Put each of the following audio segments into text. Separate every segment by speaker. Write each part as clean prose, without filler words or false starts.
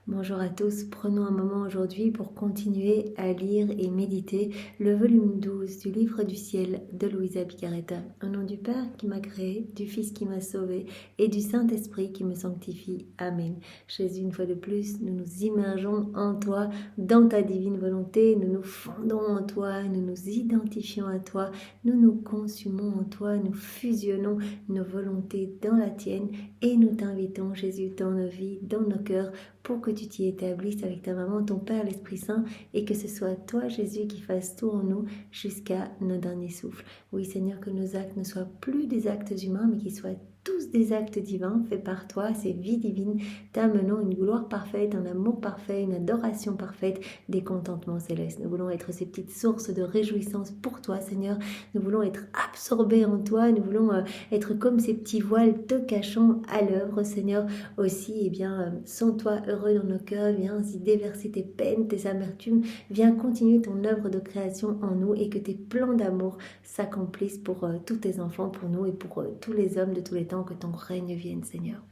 Speaker 1: Bonjour à tous, prenons un moment aujourd'hui pour continuer à lire et méditer le volume 12 du livre du ciel de Luisa Picaretta. Au nom du Père qui m'a créé, du Fils qui m'a sauvé et du Saint-Esprit qui me sanctifie. Amen. Jésus, une fois de plus, nous nous immergeons en toi, dans ta divine volonté, nous nous fondons en toi, nous nous identifions à toi, nous nous consumons en toi, nous fusionnons nos volontés dans la tienne et nous t'invitons, Jésus, dans nos vies, dans nos cœurs, pour que tu t'y établisses avec ta maman, ton Père, l'Esprit Saint, et que ce soit toi, Jésus, qui fasse tout en nous jusqu'à nos derniers souffles. Oui, Seigneur, que nos actes ne soient plus des actes humains, mais qu'ils soient tous des actes divins faits par toi, ces vies divines, t'amenant une gloire parfaite, un amour parfait, une adoration parfaite, des contentements célestes. Nous voulons être ces petites sources de réjouissance pour toi, Seigneur. Nous voulons être absorbés en toi, nous voulons être comme ces petits voiles te cachant à l'œuvre, Seigneur. Aussi, eh bien, sans toi heureux dans nos cœurs, viens y déverser tes peines, tes amertumes, viens continuer ton œuvre de création en nous et que tes plans d'amour s'accomplissent pour tous tes enfants, pour nous et pour tous les hommes de tous les temps, que ton règne vienne, Seigneur.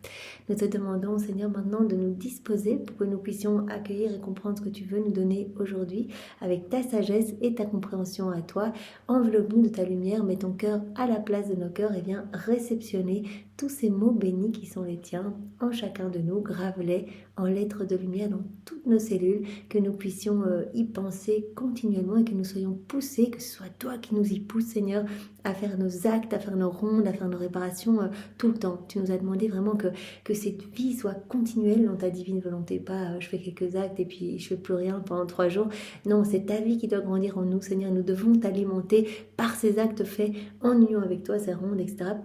Speaker 1: Nous te demandons, Seigneur, maintenant de nous disposer pour que nous puissions accueillir et comprendre ce que tu veux nous donner aujourd'hui avec ta sagesse et ta compréhension à toi. Enveloppe-nous de ta lumière, mets ton cœur à la place de nos cœurs et viens réceptionner tous ces mots bénis qui sont les tiens en chacun de nous, grave-les en lettres de lumière dans toutes nos cellules, que nous puissions y penser continuellement et que nous soyons poussés, que ce soit toi qui nous y pousse, Seigneur, à faire nos actes, à faire nos rondes, à faire nos réparations tout le temps. Tu nous as demandé vraiment que cette vie soit continuelle dans ta divine volonté, pas je fais quelques actes et puis je fais plus rien pendant 3 jours. Non, c'est ta vie qui doit grandir en nous, Seigneur. Nous devons t'alimenter par ces actes faits en union avec toi, ces rondes, etc.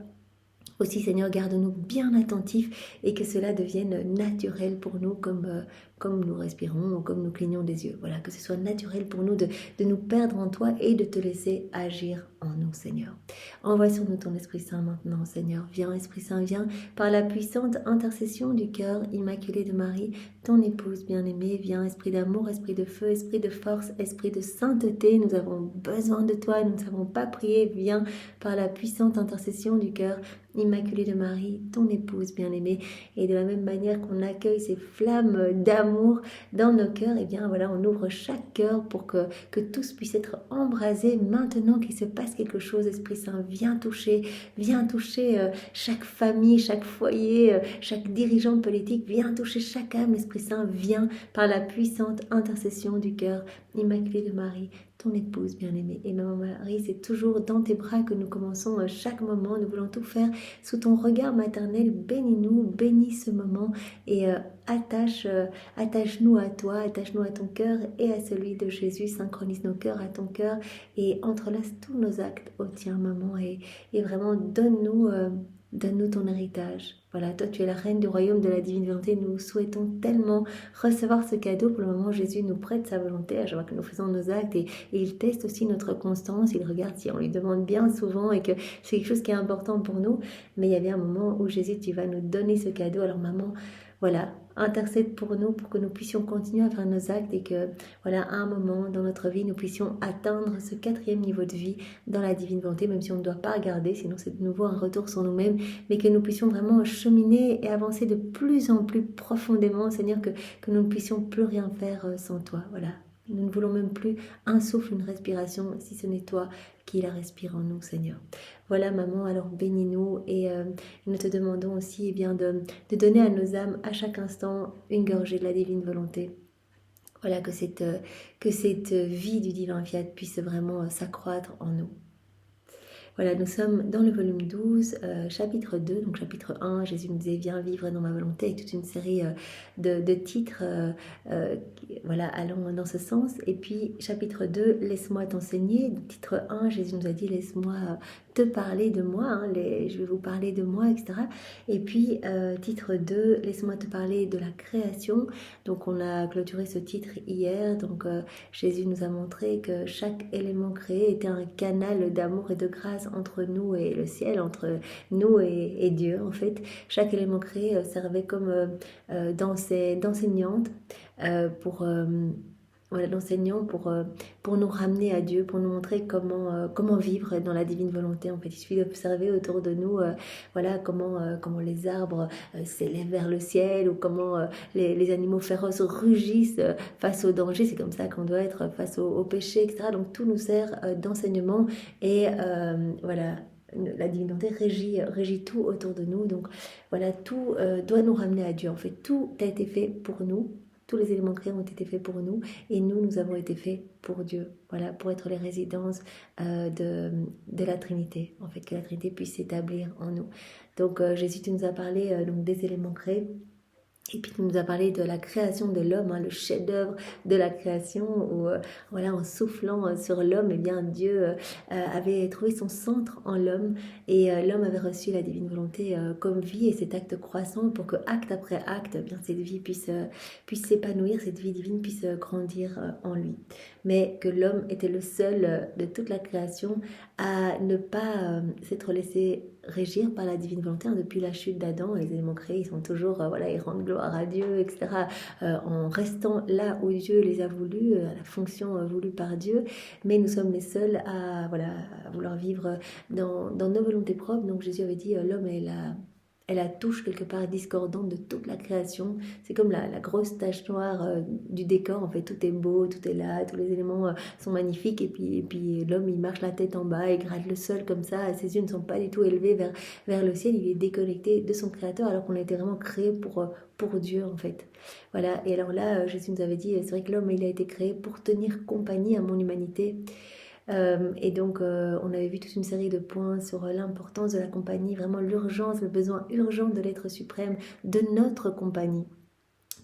Speaker 1: Aussi, Seigneur, garde-nous bien attentifs et que cela devienne naturel pour nous comme nous respirons ou comme nous clignons des yeux. Voilà, que ce soit naturel pour nous de nous perdre en toi et de te laisser agir en nous, Seigneur. Envoie sur nous ton Esprit Saint maintenant, Seigneur. Viens, Esprit Saint, viens par la puissante intercession du cœur immaculé de Marie, ton épouse bien-aimée. Viens, Esprit d'amour, Esprit de feu, Esprit de force, Esprit de sainteté. Nous avons besoin de toi, nous ne savons pas prier. Viens par la puissante intercession du cœur Immaculée de Marie, ton épouse bien-aimée, et de la même manière qu'on accueille ces flammes d'amour dans nos cœurs, et bien voilà, on ouvre chaque cœur pour que tous puissent être embrasés maintenant qu'il se passe quelque chose. Esprit Saint, viens toucher chaque famille, chaque foyer, chaque dirigeant politique, viens toucher chaque âme. Esprit Saint, viens par la puissante intercession du cœur Immaculé de Marie, ton épouse bien-aimée. Et Maman Marie, c'est toujours dans tes bras que nous commençons chaque moment. Nous voulons tout faire sous ton regard maternel. Bénis-nous, bénis ce moment et attache-nous à toi, attache-nous à ton cœur et à celui de Jésus. Synchronise nos cœurs à ton cœur et entrelace tous nos actes au tien, Maman. Et vraiment, donne-nous ton héritage. Voilà, toi tu es la reine du royaume de la divine volonté. Nous souhaitons tellement recevoir ce cadeau. Pour le moment, Jésus nous prête sa volonté à chaque fois que nous faisons nos actes et il teste aussi notre constance. Il regarde si on lui demande bien souvent et que c'est quelque chose qui est important pour nous. Mais il y a bien un moment où Jésus, tu vas nous donner ce cadeau. Alors maman, voilà, intercède pour nous pour que nous puissions continuer à faire nos actes et que, voilà, à un moment dans notre vie, nous puissions atteindre ce 4e niveau de vie dans la divine volonté, même si on ne doit pas regarder, sinon c'est de nouveau un retour sur nous-mêmes, mais que nous puissions vraiment cheminer et avancer de plus en plus profondément, Seigneur, que nous ne puissions plus rien faire sans toi, voilà. Nous ne voulons même plus un souffle, une respiration, si ce n'est toi qui la respire en nous, Seigneur. Voilà, Maman, alors bénis-nous et nous te demandons aussi eh bien, de donner à nos âmes à chaque instant une gorgée de la divine volonté. Voilà, que cette vie du divin fiat puisse vraiment s'accroître en nous. Voilà, nous sommes dans le volume 12, chapitre 2, donc chapitre 1, Jésus nous disait « Viens vivre dans ma volonté » avec toute une série de titres voilà, allant dans ce sens. Et puis chapitre 2, « Laisse-moi t'enseigner ». Titre 1, Jésus nous a dit « Laisse-moi te parler de moi, hein, je vais vous parler de moi, etc. » Et puis titre 2, « Laisse-moi te parler de la création ». Donc on a clôturé ce titre hier, donc Jésus nous a montré que chaque élément créé était un canal d'amour et de grâce entre nous et le ciel, entre nous et Dieu. En fait, chaque élément créé servait comme d'enseignante pour voilà, d'enseignants pour nous ramener à Dieu, pour nous montrer comment vivre dans la divine volonté. En fait, il suffit d'observer autour de nous voilà, comment les arbres s'élèvent vers le ciel ou comment les animaux féroces rugissent face au danger. C'est comme ça qu'on doit être face au péché, etc. Donc tout nous sert d'enseignement et voilà. La divinité régit tout autour de nous. Donc voilà, tout doit nous ramener à Dieu. En fait, tout a été fait pour nous. Tous les éléments créés ont été faits pour nous et nous avons été faits pour Dieu. Voilà, pour être les résidences de la Trinité. En fait, que la Trinité puisse s'établir en nous. Donc Jésus, tu nous as parlé donc, des éléments créés. Et puis tu nous as parlé de la création de l'homme, le chef-d'œuvre de la création, où voilà, en soufflant sur l'homme, eh bien Dieu avait trouvé son centre en l'homme et l'homme avait reçu la divine volonté comme vie et cet acte croissant pour que acte après acte, eh bien cette vie puisse s'épanouir, cette vie divine puisse grandir en lui. Mais que l'homme était le seul de toute la création à ne pas s'être laissé régir par la divine volonté. Depuis la chute d'Adam, les éléments créés, ils sont toujours, voilà, ils rendent gloire à Dieu, etc. En restant là où Dieu les a voulus, à la fonction voulue par Dieu. Mais nous sommes les seuls à, voilà, à vouloir vivre dans nos volontés propres. Donc Jésus avait dit, l'homme est la touche quelque part discordante de toute la création. C'est comme la grosse tache noire du décor. En fait, tout est beau, tout est là, tous les éléments sont magnifiques. Et puis l'homme, il marche la tête en bas, il gratte le sol comme ça. Ses yeux ne sont pas du tout élevés vers le ciel. Il est déconnecté de son Créateur alors qu'on a été vraiment créé pour Dieu, en fait. Voilà. Et alors là, Jésus nous avait dit, c'est vrai que l'homme, il a été créé pour tenir compagnie à mon humanité. Et donc, on avait vu toute une série de points sur l'importance de la compagnie, vraiment l'urgence, le besoin urgent de l'être suprême, de notre compagnie.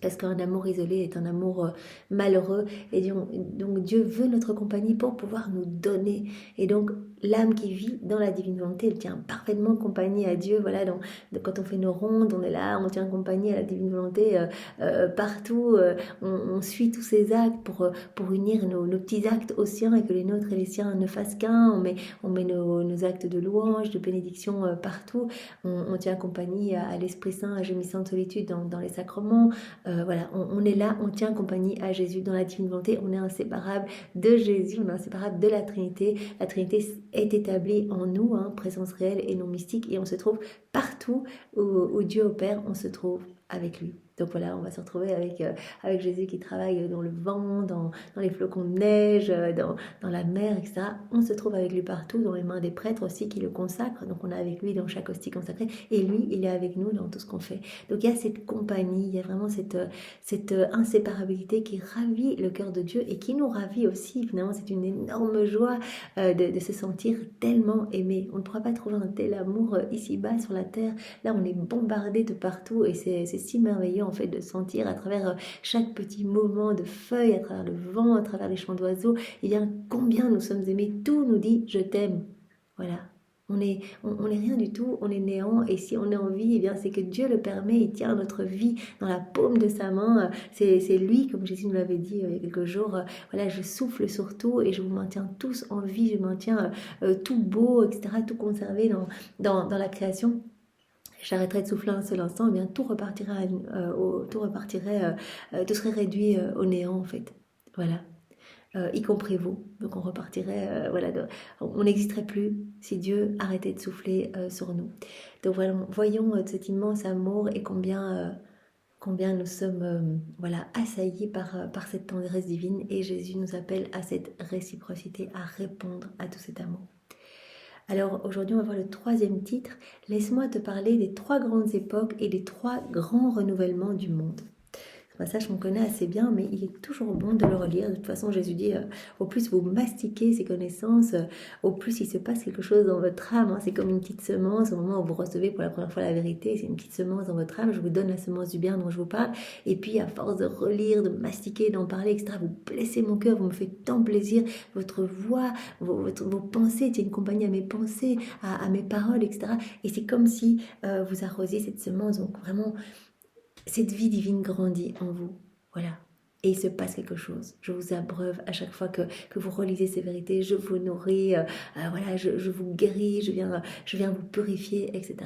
Speaker 1: Parce qu'un amour isolé est un amour malheureux. Et donc Dieu veut notre compagnie pour pouvoir nous donner. Et donc l'âme qui vit dans la divine volonté, elle tient parfaitement compagnie à Dieu. Voilà, quand on fait nos rondes, on est là, on tient compagnie à la divine volonté partout. On suit tous ces actes pour unir nos petits actes aux siens et que les nôtres et les siens ne fassent qu'un. On met nos actes de louange, de bénédiction partout. On tient compagnie à l'Esprit Saint, à gémissant de solitude dans les sacrements. Voilà, on est là, on tient compagnie à Jésus dans la divine volonté, on est inséparable de Jésus, on est inséparable de la Trinité. La Trinité est établie en nous, présence réelle et non mystique, et on se trouve partout où Dieu opère, on se trouve avec lui. Donc voilà, on va se retrouver avec Jésus qui travaille dans le vent, dans les flocons de neige, dans la mer, etc. On se trouve avec lui partout, dans les mains des prêtres aussi qui le consacrent. Donc on est avec lui dans chaque hostie consacrée. Et lui, il est avec nous dans tout ce qu'on fait. Donc il y a cette compagnie, il y a vraiment cette inséparabilité qui ravit le cœur de Dieu et qui nous ravit aussi. Finalement, c'est une énorme joie de se sentir tellement aimé. On ne pourra pas trouver un tel amour ici-bas sur la terre. Là, on est bombardé de partout et c'est si merveilleux en fait de sentir à travers chaque petit mouvement de feuilles, à travers le vent, à travers les chants d'oiseaux, et bien combien nous sommes aimés. Tout nous dit je t'aime. Voilà. On est rien du tout, on est néant, et si on est en vie, eh bien c'est que Dieu le permet, il tient notre vie dans la paume de sa main. C'est lui, comme Jésus nous l'avait dit il y a quelques jours, voilà, je souffle sur tout et je vous maintiens tous en vie, je maintiens tout beau, etc., tout conservé dans la création. J'arrêterai de souffler un seul instant, eh bien tout repartirait, tout serait réduit au néant en fait. Voilà. Y compris vous. Donc on repartirait, voilà, on n'existerait plus si Dieu arrêtait de souffler sur nous. Donc voilà, voyons cet immense amour et combien nous sommes voilà, assaillis par cette tendresse divine, et Jésus nous appelle à cette réciprocité, à répondre à tout cet amour. Alors aujourd'hui on va voir le troisième titre. Laisse-moi te parler des 3 grandes époques et des 3 grands renouvellements du monde. Un passage qu'on connaît assez bien, mais il est toujours bon de le relire. De toute façon, Jésus dit, au plus vous mastiquez ces connaissances, au plus il se passe quelque chose dans votre âme. C'est comme une petite semence, au moment où vous recevez pour la première fois la vérité, c'est une petite semence dans votre âme. Je vous donne la semence du bien dont je vous parle. Et puis, à force de relire, de mastiquer, d'en parler, etc., vous blessez mon cœur, vous me faites tant plaisir. Votre voix, vos pensées tiennent compagnie à mes pensées, à mes paroles, etc. Et c'est comme si vous arrosiez cette semence. Donc vraiment, cette vie divine grandit en vous, voilà. Et il se passe quelque chose. Je vous abreuve à chaque fois que vous relisez ces vérités. Je vous nourris, voilà, je vous guéris, je viens vous purifier, etc.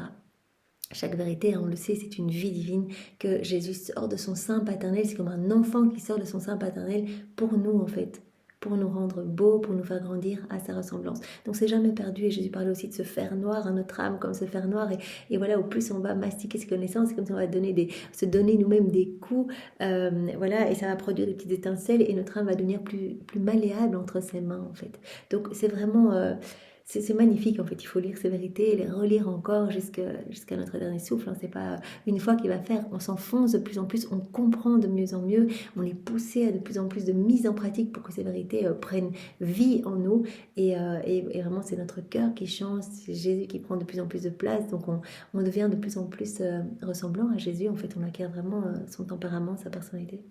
Speaker 1: Chaque vérité, on le sait, c'est une vie divine que Jésus sort de son sein paternel. C'est comme un enfant qui sort de son sein paternel pour nous, en fait, pour nous rendre beaux, pour nous faire grandir à sa ressemblance. Donc c'est jamais perdu. Et Jésus parlait aussi de ce fer noir à notre âme, comme ce fer noir. Et voilà, au plus on va mastiquer ses connaissances, c'est comme si on va se donner nous-mêmes des coups. Voilà, et ça va produire des petites étincelles et notre âme va devenir plus malléable entre ses mains, en fait. Donc c'est vraiment... c'est magnifique en fait, il faut lire ces vérités et les relire encore jusqu'à notre dernier souffle. Hein. C'est pas une fois qu'il va faire, on s'enfonce de plus en plus, on comprend de mieux en mieux, on est poussé à de plus en plus de mise en pratique pour que ces vérités prennent vie en nous. Et vraiment, c'est notre cœur qui change, c'est Jésus qui prend de plus en plus de place. Donc on devient de plus en plus ressemblant à Jésus. En fait, on acquiert vraiment son tempérament, sa personnalité.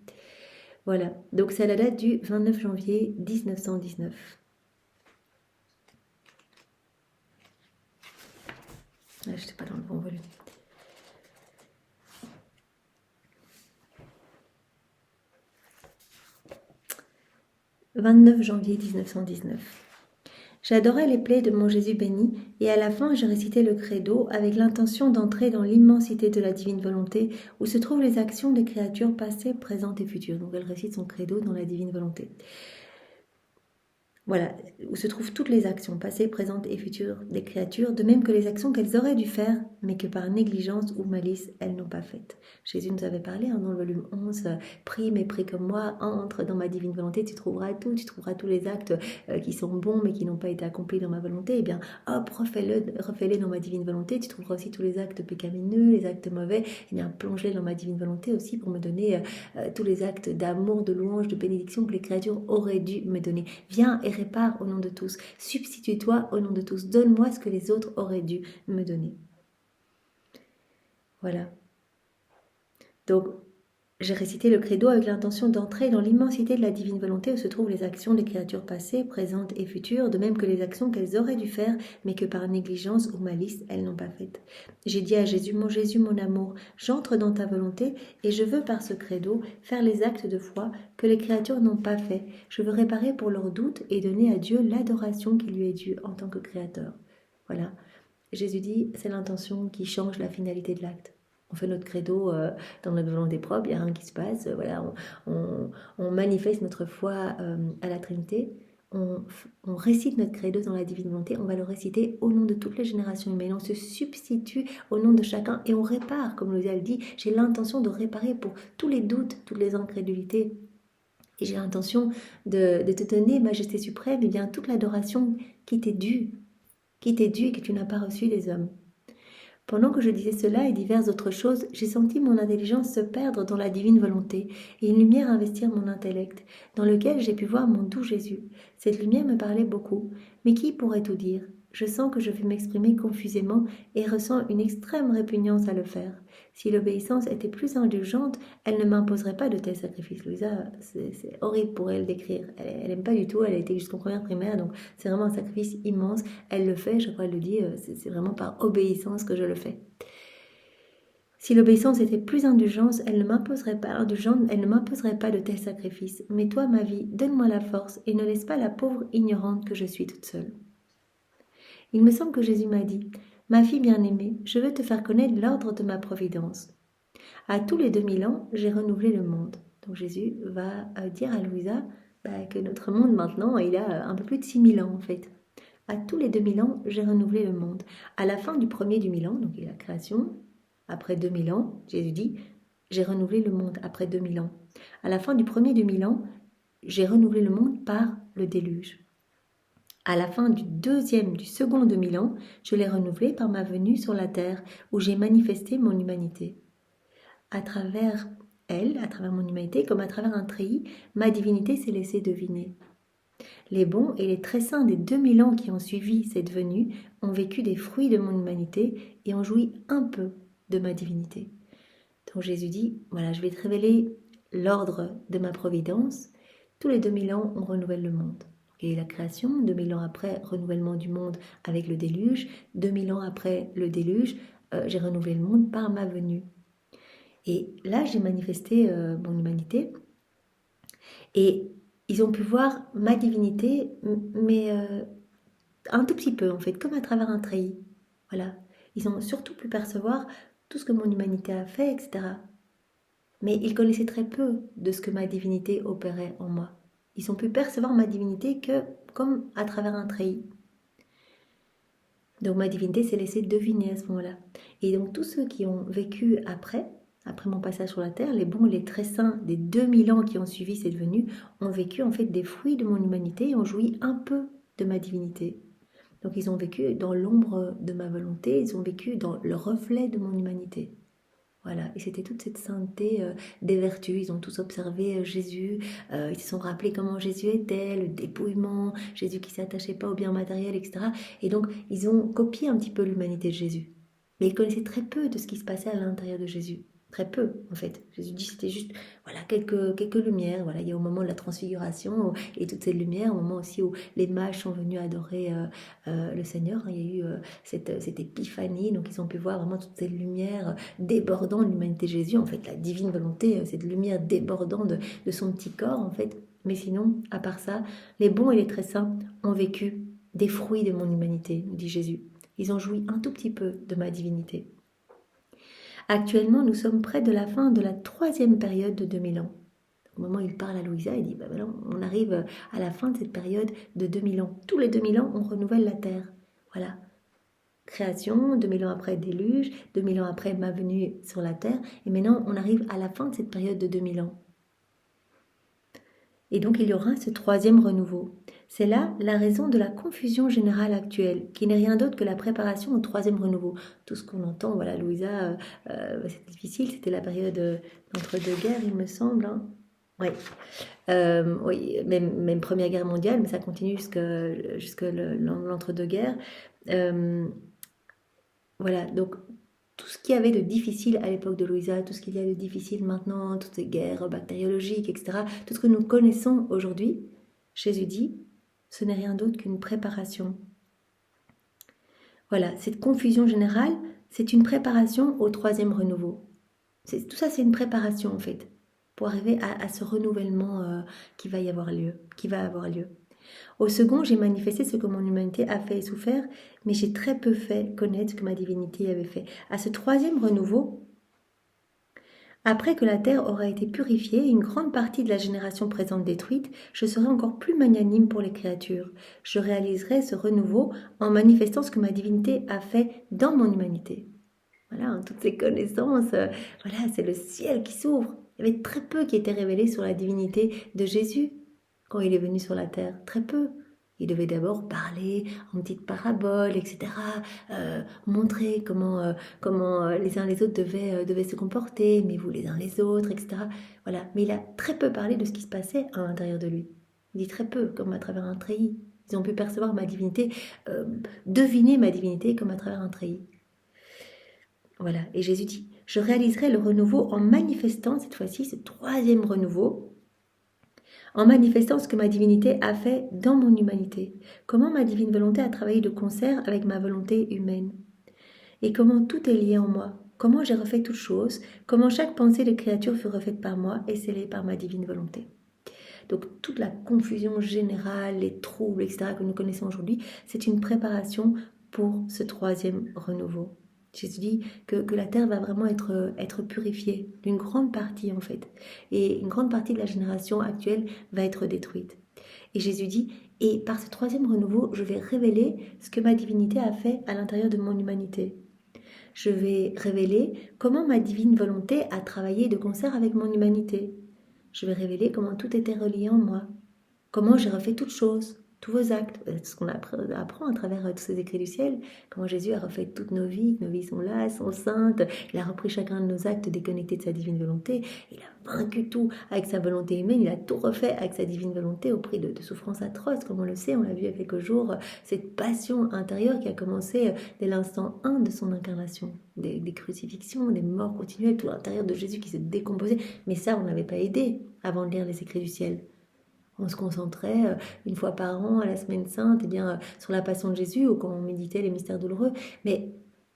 Speaker 1: Voilà, donc c'est à la date du 29 janvier 1919. Je n'étais pas dans le bon volume. « 29 janvier 1919. J'adorais les plaies de mon Jésus béni, et à la fin je récitais le credo avec l'intention d'entrer dans l'immensité de la divine volonté où se trouvent les actions des créatures passées, présentes et futures. » Donc elle récite son credo dans la divine volonté. Voilà, où se trouvent toutes les actions passées, présentes et futures des créatures, de même que les actions qu'elles auraient dû faire, mais que par négligence ou malice, elles n'ont pas faites. Jésus nous avait parlé dans le volume 11, « Prie, mais prie comme moi, entre dans ma divine volonté, tu trouveras tous les actes qui sont bons, mais qui n'ont pas été accomplis dans ma volonté. Eh bien, hop, refais-les dans ma divine volonté, tu trouveras aussi tous les actes pécamineux, les actes mauvais, eh bien, plonge-les dans ma divine volonté aussi pour me donner tous les actes d'amour, de louange, de bénédiction que les créatures auraient dû me donner. Viens et répare au nom de tous. Substitue-toi au nom de tous. Donne-moi ce que les autres auraient dû me donner. » Voilà. Donc, j'ai récité le credo avec l'intention d'entrer dans l'immensité de la divine volonté où se trouvent les actions des créatures passées, présentes et futures, de même que les actions qu'elles auraient dû faire, mais que par négligence ou malice, elles n'ont pas faites. J'ai dit à Jésus, mon amour, j'entre dans ta volonté et je veux par ce credo faire les actes de foi que les créatures n'ont pas fait. Je veux réparer pour leurs doutes et donner à Dieu l'adoration qui lui est due en tant que créateur. Voilà. Jésus dit, c'est l'intention qui change la finalité de l'acte. On fait notre credo dans notre volonté propre, il n'y a rien qui se passe. Voilà, on manifeste notre foi à la Trinité. On récite notre credo dans la divine volonté. On va le réciter au nom de toutes les générations humaines. On se substitue au nom de chacun et on répare, comme Louisa le dit. J'ai l'intention de réparer pour tous les doutes, toutes les incrédulités. Et j'ai l'intention de te donner, Majesté suprême, eh bien, toute l'adoration qui t'est due et que tu n'as pas reçue des hommes. Pendant que je disais cela et diverses autres choses, j'ai senti mon intelligence se perdre dans la divine volonté et une lumière investir mon intellect, dans lequel j'ai pu voir mon doux Jésus. Cette lumière me parlait beaucoup, mais qui pourrait tout dire ? Je sens que je vais m'exprimer confusément et ressens une extrême répugnance à le faire. Si l'obéissance était plus indulgente, elle ne m'imposerait pas de tels sacrifices. Louisa, c'est horrible pour elle d'écrire. Elle n'aime pas du tout, elle a été jusqu'en première primaire, donc c'est vraiment un sacrifice immense. Elle le fait, chaque fois elle le dit, c'est vraiment par obéissance que je le fais. Si l'obéissance était plus indulgente, elle ne m'imposerait pas de tels sacrifices. Mais toi, ma vie, donne-moi la force et ne laisse pas la pauvre ignorante que je suis toute seule. Il me semble que Jésus m'a dit, « Ma fille bien-aimée, je veux te faire connaître l'ordre de ma providence. À tous les 2000 ans, j'ai renouvelé le monde. » Donc Jésus va dire à Louisa que notre monde maintenant, il a un peu plus de 6000 ans en fait. À tous les 2000 ans, j'ai renouvelé le monde. À la fin du premier du 1000 ans, donc il y a la création, après 2000 ans, Jésus dit, j'ai renouvelé le monde après 2000 ans. À la fin du premier du 1000 ans, j'ai renouvelé le monde par le déluge. À la fin du second 2000 ans, je l'ai renouvelé par ma venue sur la terre, où j'ai manifesté mon humanité. À travers elle, à travers mon humanité, comme à travers un treillis, ma divinité s'est laissée deviner. Les bons et les très saints des 2000 ans qui ont suivi cette venue ont vécu des fruits de mon humanité et ont joui un peu de ma divinité. Donc Jésus dit, voilà, je vais te révéler l'ordre de ma providence. Tous les 2000 ans, on renouvelle le monde. Et la création, 2000 ans après, renouvellement du monde avec le déluge. 2000 ans après le déluge, j'ai renouvelé le monde par ma venue. Et là, j'ai manifesté mon humanité. Et ils ont pu voir ma divinité, mais un tout petit peu, en fait, comme à travers un treillis. Voilà. Ils ont surtout pu percevoir tout ce que mon humanité a fait, etc. Mais ils connaissaient très peu de ce que ma divinité opérait en moi. Ils ont pu percevoir ma divinité que comme à travers un treillis. Donc ma divinité s'est laissée deviner à ce moment-là. Et donc tous ceux qui ont vécu après mon passage sur la terre, les bons et les très saints des 2000 ans qui ont suivi cette venue, ont vécu en fait des fruits de mon humanité et ont joui un peu de ma divinité. Donc ils ont vécu dans l'ombre de ma volonté, ils ont vécu dans le reflet de mon humanité. Voilà, et c'était toute cette sainteté des vertus. Ils ont tous observé Jésus, ils se sont rappelés comment Jésus était, le dépouillement, Jésus qui ne s'attachait pas aux biens matériels, etc. Et donc, ils ont copié un petit peu l'humanité de Jésus. Mais ils connaissaient très peu de ce qui se passait à l'intérieur de Jésus. Très peu, en fait. Jésus dit c'était juste voilà, quelques lumières. Voilà, il y a au moment de la transfiguration et toutes ces lumières, au moment aussi où les mages sont venus adorer le Seigneur. Il y a eu cette épiphanie, donc ils ont pu voir vraiment toutes ces lumières débordant de l'humanité de Jésus, en fait, la divine volonté, cette lumière débordant de son petit corps, en fait. Mais sinon, à part ça, les bons et les très saints ont vécu des fruits de mon humanité, nous dit Jésus. Ils ont joui un tout petit peu de ma divinité. Actuellement, nous sommes près de la fin de la 3e période de 2000 ans. Au moment où il parle à Louisa, il dit on arrive à la fin de cette période de 2000 ans. Tous les 2000 ans, on renouvelle la terre. Voilà. Création, 2000 ans après déluge, 2000 ans après ma venue sur la terre, et maintenant on arrive à la fin de cette période de 2000 ans. Et donc il y aura ce 3e renouveau. C'est là la raison de la confusion générale actuelle, qui n'est rien d'autre que la préparation au 3e renouveau. Tout ce qu'on entend, voilà, Louisa, c'est difficile, c'était la période d'entre-deux-guerres, il me semble. Hein. Oui. Oui, même Première Guerre mondiale, mais ça continue jusque l'entre-deux-guerres. Voilà, donc tout ce qu'il y avait de difficile à l'époque de Louisa, tout ce qu'il y a de difficile maintenant, toutes ces guerres bactériologiques, etc., tout ce que nous connaissons aujourd'hui, Jésus dit, ce n'est rien d'autre qu'une préparation. Voilà, cette confusion générale, c'est une préparation au 3e renouveau. Tout ça, c'est une préparation en fait, pour arriver à ce renouvellement qui va avoir lieu. Au second, j'ai manifesté ce que mon humanité a fait et souffert, mais j'ai très peu fait connaître ce que ma divinité avait fait. À ce 3e renouveau, après que la terre aura été purifiée et une grande partie de la génération présente détruite, je serai encore plus magnanime pour les créatures. Je réaliserai ce renouveau en manifestant ce que ma divinité a fait dans mon humanité. Voilà, hein, toutes ces connaissances, voilà, c'est le ciel qui s'ouvre. Il y avait très peu qui était révélé sur la divinité de Jésus quand il est venu sur la terre. Très peu. Il devait d'abord parler en petites paraboles, etc. Montrer comment les uns les autres devaient se comporter, mais vous les uns les autres, etc. Voilà. Mais il a très peu parlé de ce qui se passait à l'intérieur de lui. Il dit très peu, comme à travers un treillis. Ils ont pu percevoir ma divinité, deviner ma divinité comme à travers un treillis. Voilà. Et Jésus dit, je réaliserai le renouveau en manifestant cette fois-ci ce 3e renouveau, en manifestant ce que ma divinité a fait dans mon humanité, comment ma divine volonté a travaillé de concert avec ma volonté humaine, et comment tout est lié en moi, comment j'ai refait toutes choses, comment chaque pensée de créature fut refaite par moi et scellée par ma divine volonté. Donc toute la confusion générale, les troubles, etc. que nous connaissons aujourd'hui, c'est une préparation pour ce 3e renouveau. Jésus dit que la terre va vraiment être purifiée d'une grande partie en fait. Et une grande partie de la génération actuelle va être détruite. Et Jésus dit, et par ce 3e renouveau, je vais révéler ce que ma divinité a fait à l'intérieur de mon humanité. Je vais révéler comment ma divine volonté a travaillé de concert avec mon humanité. Je vais révéler comment tout était relié en moi. Comment j'ai refait toutes choses, tous vos actes, ce qu'on apprend à travers tous ces écrits du ciel, comment Jésus a refait toutes nos vies, que nos vies sont là, sont saintes, il a repris chacun de nos actes déconnectés de sa divine volonté, il a vaincu tout avec sa volonté humaine, il a tout refait avec sa divine volonté au prix de souffrances atroces, comme on le sait, on l'a vu il y a quelques jours, cette passion intérieure qui a commencé dès l'instant 1 de son incarnation, des crucifixions, des morts continuelles, tout l'intérieur de Jésus qui se décomposait, mais ça on n'avait pas aidé avant de lire les écrits du ciel. On se concentrait une fois par an à la semaine sainte sur la passion de Jésus ou quand on méditait les mystères douloureux. Mais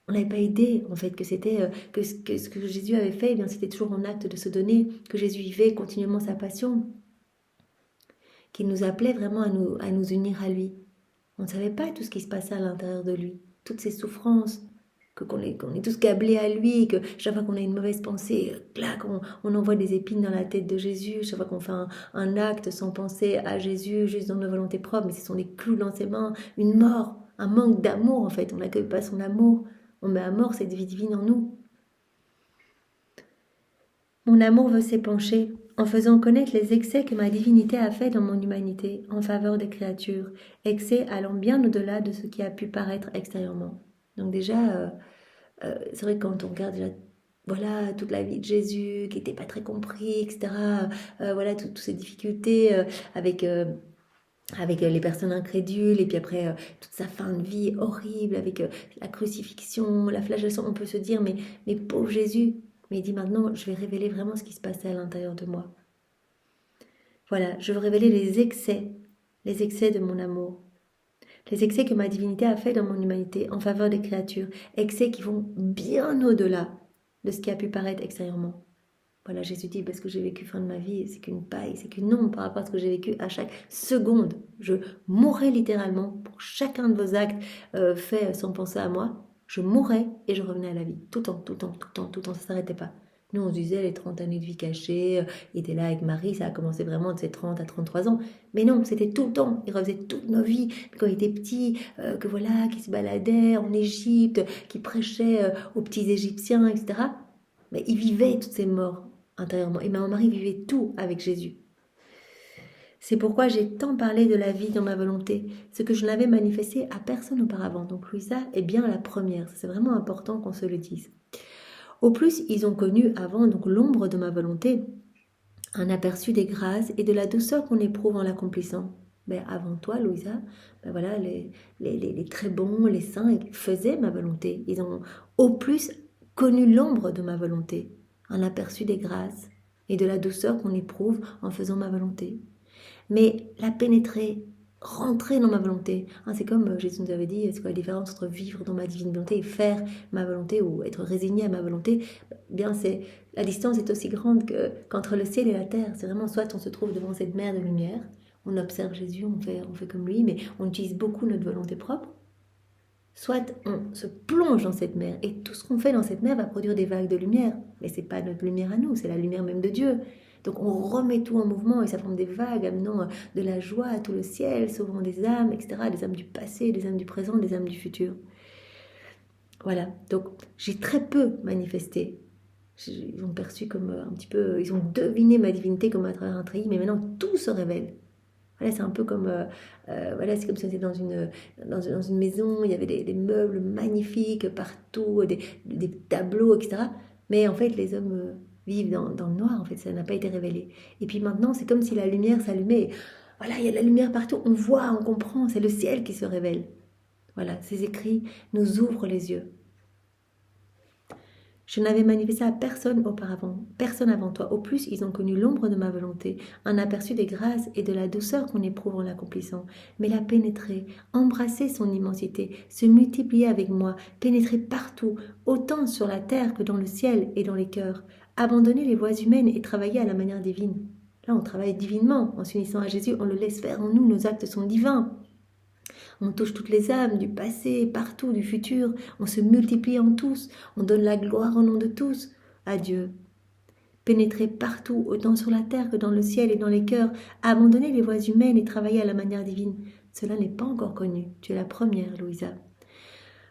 Speaker 1: on n'avait pas aidé en fait que c'était que ce que Jésus avait fait, c'était toujours en acte de se donner, que Jésus vivait continuellement sa passion, qu'il nous appelait vraiment à nous unir à lui. On ne savait pas tout ce qui se passait à l'intérieur de lui, toutes ces souffrances, qu'on est tous câblés à lui, que chaque fois qu'on a une mauvaise pensée, clac, on envoie des épines dans la tête de Jésus, chaque fois qu'on fait un acte sans penser à Jésus, juste dans nos volontés propres, mais ce sont des clous dans ses mains, une mort, un manque d'amour en fait, on n'accueille pas son amour, on met à mort cette vie divine en nous. Mon amour veut s'épancher en faisant connaître les excès que ma divinité a fait dans mon humanité en faveur des créatures, excès allant bien au-delà de ce qui a pu paraître extérieurement. Donc déjà, c'est vrai que quand on regarde déjà, voilà, toute la vie de Jésus qui n'était pas très compris, etc., voilà, toutes ces difficultés avec les personnes incrédules, et puis après toute sa fin de vie horrible, avec la crucifixion, la flagellation, on peut se dire, mais pauvre Jésus, mais il dit maintenant, je vais révéler vraiment ce qui se passait à l'intérieur de moi. Voilà, je veux révéler les excès de mon amour, les excès que ma divinité a fait dans mon humanité en faveur des créatures, excès qui vont bien au-delà de ce qui a pu paraître extérieurement. Voilà, Jésus dit, parce que j'ai vécu fin de ma vie, c'est qu'une paille, c'est qu'une ombre par rapport à ce que j'ai vécu à chaque seconde. Je mourrais littéralement pour chacun de vos actes faits sans penser à moi. Je mourais et je revenais à la vie. Tout le temps, tout le temps, tout le temps, tout le temps, ça ne s'arrêtait pas. Nous, on se disait les 30 années de vie cachée, il était là avec Marie, ça a commencé vraiment de ses 30 à 33 ans. Mais non, c'était tout le temps. Il refaisait toutes nos vies, quand il était petit, que voilà, qui se baladait en Égypte, qui prêchait aux petits Égyptiens, etc. Mais il vivait toutes ces morts intérieurement. Et ma mari vivait tout avec Jésus. C'est pourquoi j'ai tant parlé de la vie dans ma volonté, ce que je n'avais manifesté à personne auparavant. Donc Louisa est bien la première. C'est vraiment important qu'on se le dise. Au plus, ils ont connu avant donc l'ombre de ma volonté, un aperçu des grâces et de la douceur qu'on éprouve en l'accomplissant. Mais avant toi, Louisa, ben voilà, les très bons, les saints, ils faisaient ma volonté. Ils ont au plus connu l'ombre de ma volonté, un aperçu des grâces et de la douceur qu'on éprouve en faisant ma volonté. Mais la pénétrer, rentrer dans ma volonté, hein, c'est comme Jésus nous avait dit, c'est quoi la différence entre vivre dans ma divine volonté et faire ma volonté ou être résigné à ma volonté? Bien, la distance est aussi grande qu'entre le ciel et la terre. C'est vraiment soit on se trouve devant cette mer de lumière, on observe Jésus, on fait comme lui, mais on utilise beaucoup notre volonté propre. Soit on se plonge dans cette mer et tout ce qu'on fait dans cette mer va produire des vagues de lumière. Mais ce n'est pas notre lumière à nous, c'est la lumière même de Dieu. Donc on remet tout en mouvement et ça forme des vagues amenant de la joie à tout le ciel, sauvant des âmes, etc. Des âmes du passé, des âmes du présent, des âmes du futur. Voilà, donc j'ai très peu manifesté. Ils ont perçu comme un petit peu, ils ont deviné ma divinité comme à travers un treillis, mais maintenant tout se révèle. Voilà, c'est un peu comme, voilà, c'est comme si on était dans une maison, il y avait des meubles magnifiques partout, des tableaux, etc. Mais en fait, les hommes vivent dans le noir, en fait, ça n'a pas été révélé. Et puis maintenant, c'est comme si la lumière s'allumait. Voilà, il y a de la lumière partout, on voit, on comprend, c'est le ciel qui se révèle. Voilà, ces écrits nous ouvrent les yeux. Je n'avais manifesté à personne auparavant, personne avant toi. Au plus, ils ont connu l'ombre de ma volonté, un aperçu des grâces et de la douceur qu'on éprouve en l'accomplissant. Mais la pénétrer, embrasser son immensité, se multiplier avec moi, pénétrer partout, autant sur la terre que dans le ciel et dans les cœurs, abandonner les voies humaines et travailler à la manière divine. Là, on travaille divinement. En s'unissant à Jésus, on le laisse faire en nous, nos actes sont divins. On touche toutes les âmes du passé, partout, du futur. On se multiplie en tous. On donne la gloire au nom de tous à Dieu. Pénétrer partout, autant sur la terre que dans le ciel et dans les cœurs. Abandonner les voies humaines et travailler à la manière divine. Cela n'est pas encore connu. Tu es la première, Louisa.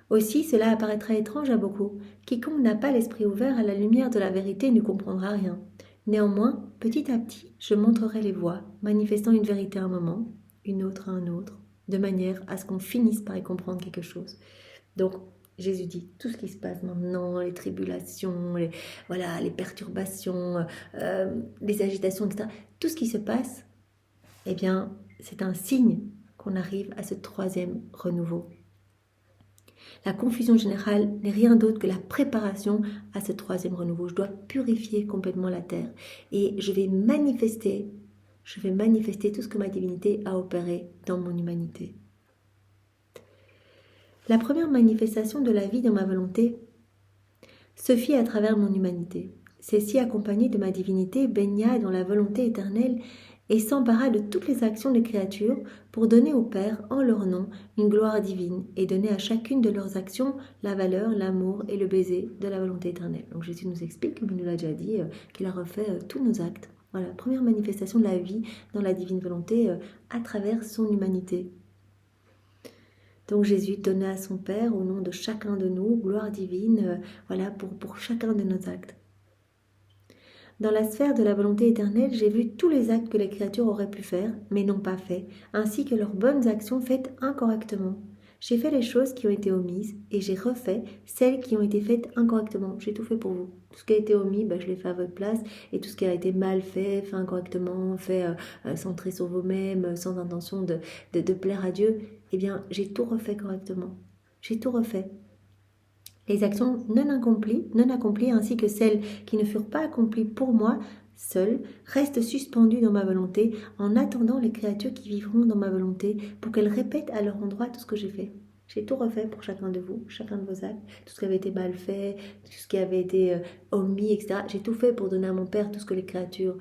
Speaker 1: Aussi, cela apparaîtra étrange à beaucoup. Quiconque n'a pas l'esprit ouvert à la lumière de la vérité ne comprendra rien. Néanmoins, petit à petit, je montrerai les voies, manifestant une vérité à un moment, une autre à un autre, de manière à ce qu'on finisse par y comprendre quelque chose. Donc, Jésus dit, tout ce qui se passe maintenant, les tribulations, les perturbations, les agitations, etc., tout ce qui se passe, eh bien, c'est un signe qu'on arrive à ce troisième renouveau. La confusion générale n'est rien d'autre que la préparation à ce troisième renouveau. Je dois purifier complètement la terre et je vais manifester tout ce que ma divinité a opéré dans mon humanité. La première manifestation de la vie dans ma volonté se fit à travers mon humanité. Celle-ci, accompagnée de ma divinité, baigna dans la volonté éternelle et s'empara de toutes les actions des créatures pour donner au Père, en leur nom, une gloire divine et donner à chacune de leurs actions la valeur, l'amour et le baiser de la volonté éternelle. Donc Jésus nous explique, comme il nous l'a déjà dit, qu'il a refait tous nos actes. Voilà, première manifestation de la vie dans la divine volonté à travers son humanité. Donc Jésus donna à son Père, au nom de chacun de nous, gloire divine, voilà, pour chacun de nos actes. Dans la sphère de la volonté éternelle, j'ai vu tous les actes que les créatures auraient pu faire, mais n'ont pas fait, ainsi que leurs bonnes actions faites incorrectement. J'ai fait les choses qui ont été omises, et j'ai refait celles qui ont été faites incorrectement. J'ai tout fait pour vous. Tout ce qui a été omis, je l'ai fait à votre place, et tout ce qui a été mal fait, fait incorrectement, fait centré sur vous-même, sans intention de plaire à Dieu, eh bien, j'ai tout refait correctement. J'ai tout refait. Les actions non accomplies ainsi que celles qui ne furent pas accomplies pour moi seul restent suspendues dans ma volonté en attendant les créatures qui vivront dans ma volonté pour qu'elles répètent à leur endroit tout ce que j'ai fait. J'ai tout refait pour chacun de vous, chacun de vos actes, tout ce qui avait été mal fait, tout ce qui avait été omis, etc. J'ai tout fait pour donner à mon Père tout ce que les créatures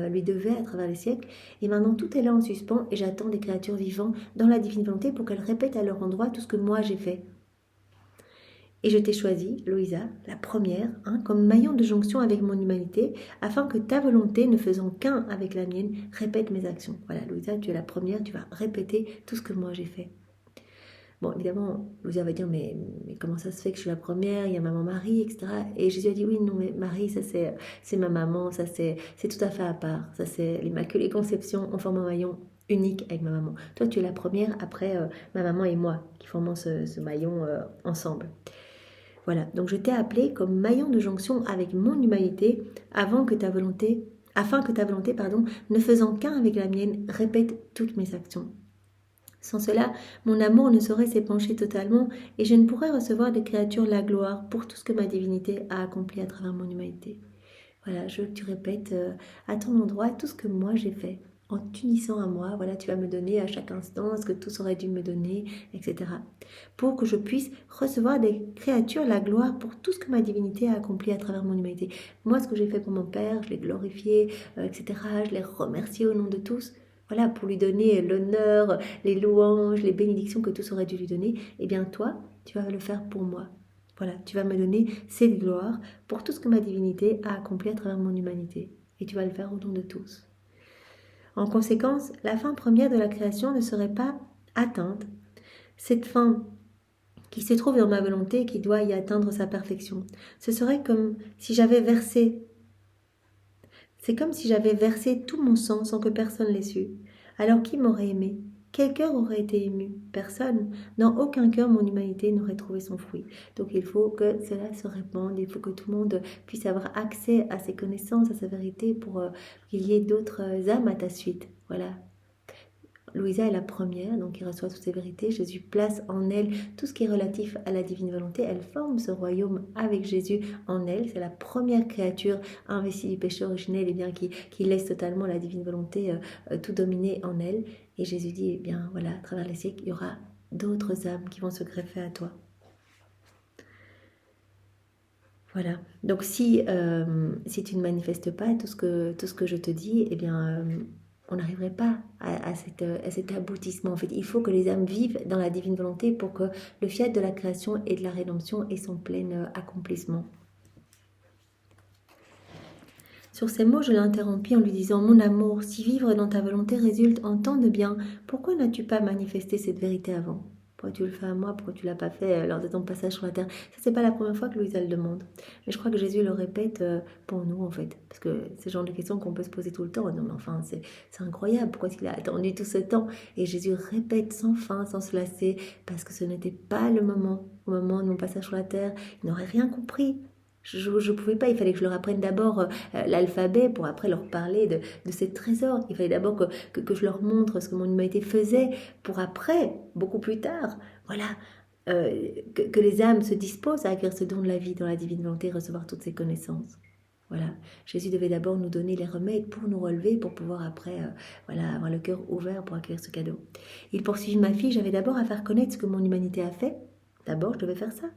Speaker 1: lui devaient à travers les siècles. Et maintenant tout est là en suspens et j'attends des créatures vivantes dans la divine volonté pour qu'elles répètent à leur endroit tout ce que moi j'ai fait. Et je t'ai choisi, Louisa, la première, comme maillon de jonction avec mon humanité, afin que ta volonté, ne faisant qu'un avec la mienne, répète mes actions. Voilà, Louisa, tu es la première, tu vas répéter tout ce que moi j'ai fait. Bon, évidemment, Louisa va dire, mais comment ça se fait que je suis la première, il y a maman Marie, etc. Et Jésus a dit, oui, non, mais Marie, ça c'est ma maman, ça c'est tout à fait à part. Ça c'est l'Immaculée Conception, on forme un maillon unique avec ma maman. Toi, tu es la première, après ma maman et moi, qui formons ce maillon ensemble. Voilà, donc je t'ai appelé comme maillon de jonction avec mon humanité afin que ta volonté, ne faisant qu'un avec la mienne, répète toutes mes actions. Sans cela, mon amour ne saurait s'épancher totalement et je ne pourrais recevoir des créatures la gloire pour tout ce que ma divinité a accompli à travers mon humanité. Voilà, je veux que tu répètes à ton endroit tout ce que moi j'ai fait. En t'unissant à moi, voilà, tu vas me donner à chaque instant ce que tous auraient dû me donner, etc. Pour que je puisse recevoir des créatures la gloire pour tout ce que ma divinité a accompli à travers mon humanité. Moi, ce que j'ai fait pour mon Père, je l'ai glorifié, etc. Je l'ai remercié au nom de tous. Voilà, pour lui donner l'honneur, les louanges, les bénédictions que tous auraient dû lui donner. Eh bien, toi, tu vas le faire pour moi. Voilà, tu vas me donner cette gloire pour tout ce que ma divinité a accompli à travers mon humanité. Et tu vas le faire au nom de tous. En conséquence, la fin première de la création ne serait pas atteinte. Cette fin qui se trouve dans ma volonté, qui doit y atteindre sa perfection. Ce serait comme si j'avais versé. C'est comme si j'avais versé tout mon sang sans que personne l'ait su. Alors qui m'aurait aimé ? Quel cœur aurait été ému ? Personne. Dans aucun cœur, mon humanité n'aurait trouvé son fruit. Donc il faut que cela se répande, il faut que tout le monde puisse avoir accès à ses connaissances, à sa vérité, pour qu'il y ait d'autres âmes à ta suite. Voilà. Louisa est la première, donc il reçoit toutes ces vérités. Jésus place en elle tout ce qui est relatif à la divine volonté. Elle forme ce royaume avec Jésus en elle. C'est la première créature investie du péché originel, et bien qui laisse totalement la divine volonté tout dominer en elle. Et Jésus dit, eh bien voilà, à travers les siècles, il y aura d'autres âmes qui vont se greffer à toi. Voilà. Donc si tu ne manifestes pas tout ce que je te dis, eh bien on n'arriverait pas à cet aboutissement. En fait, il faut que les âmes vivent dans la divine volonté pour que le fiat de la création et de la rédemption ait son plein accomplissement. Sur ces mots, je l'interrompis en lui disant « Mon amour, si vivre dans ta volonté résulte en tant de bien, pourquoi n'as-tu pas manifesté cette vérité avant ? Pourquoi tu le fais à moi ? Pourquoi tu ne l'as pas fait lors de ton passage sur la terre ?» Ça, c'est pas la première fois que Louisa le demande. Mais je crois que Jésus le répète pour nous, en fait. Parce que c'est le genre de questions qu'on peut se poser tout le temps. Non, mais enfin, c'est incroyable. Pourquoi il a attendu tout ce temps ? Et Jésus répète sans fin, sans se lasser, parce que ce n'était pas le moment. Au moment de mon passage sur la terre, il n'aurait rien compris. Je ne pouvais pas, il fallait que je leur apprenne d'abord l'alphabet pour après leur parler de ces trésors. Il fallait d'abord que je leur montre ce que mon humanité faisait pour après, beaucoup plus tard, voilà, que les âmes se disposent à acquérir ce don de la vie dans la divine volonté, recevoir toutes ces connaissances. Voilà, Jésus devait d'abord nous donner les remèdes pour nous relever, pour pouvoir après voilà, avoir le cœur ouvert pour accueillir ce cadeau. Il poursuivit ma fille, j'avais d'abord à faire connaître ce que mon humanité a fait. D'abord, je devais faire ça,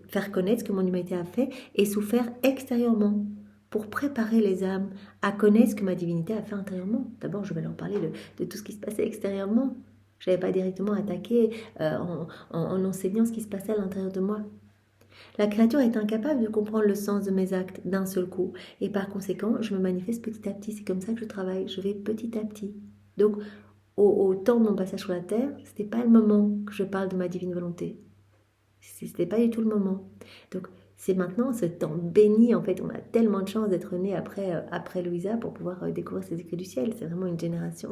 Speaker 1: faire connaître ce que mon humanité a fait et souffert extérieurement pour préparer les âmes à connaître ce que ma divinité a fait intérieurement. D'abord, je vais leur parler de tout ce qui se passait extérieurement. Je n'avais pas directement attaqué en enseignant ce qui se passait à l'intérieur de moi. La créature est incapable de comprendre le sens de mes actes d'un seul coup. Et par conséquent, je me manifeste petit à petit. C'est comme ça que je travaille. Je vais petit à petit. Donc, au temps de mon passage sur la terre, ce n'était pas le moment que je parle de ma divine volonté. Ce n'était pas du tout le moment. Donc, c'est maintenant ce temps béni. En fait, on a tellement de chance d'être né après Louisa pour pouvoir découvrir ces écrits du ciel. C'est vraiment une génération...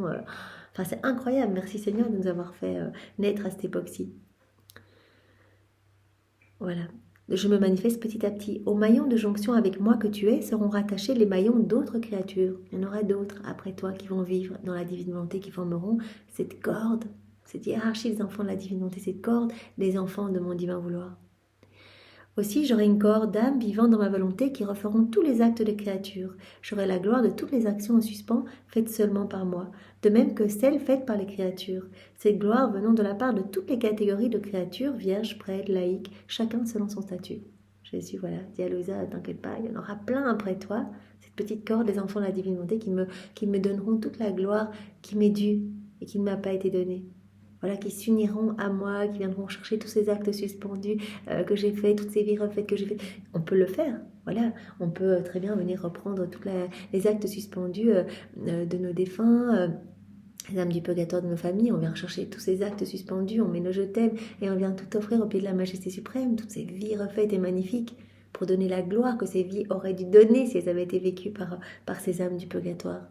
Speaker 1: Enfin, c'est incroyable. Merci Seigneur de nous avoir fait naître à cette époque-ci. Voilà. Je me manifeste petit à petit. Aux maillons de jonction avec moi que tu es seront rattachés les maillons d'autres créatures. Il y en aura d'autres après toi qui vont vivre dans la divine volonté, qui formeront cette corde, cette hiérarchie des enfants de la divine volonté, cette corde des enfants de mon divin vouloir. Aussi, j'aurai une corde d'âmes vivant dans ma volonté qui referont tous les actes des créatures. J'aurai la gloire de toutes les actions en suspens faites seulement par moi, de même que celles faites par les créatures. Cette gloire venant de la part de toutes les catégories de créatures, vierges, prêtres, laïcs, chacun selon son statut. Jésus, voilà, dis à Louisa, t'inquiète pas, il y en aura plein après toi, cette petite corde des enfants de la divine volonté qui me donneront toute la gloire qui m'est due et qui ne m'a pas été donnée. Voilà, qui s'uniront à moi, qui viendront chercher tous ces actes suspendus que j'ai faits, toutes ces vies refaites que j'ai faites. On peut le faire, voilà. On peut très bien venir reprendre tous les actes suspendus de nos défunts, les âmes du purgatoire de nos familles. On vient rechercher tous ces actes suspendus, on met nos je t'aime et on vient tout offrir au pied de la majesté suprême, toutes ces vies refaites et magnifiques, pour donner la gloire que ces vies auraient dû donner si elles avaient été vécues par ces âmes du purgatoire.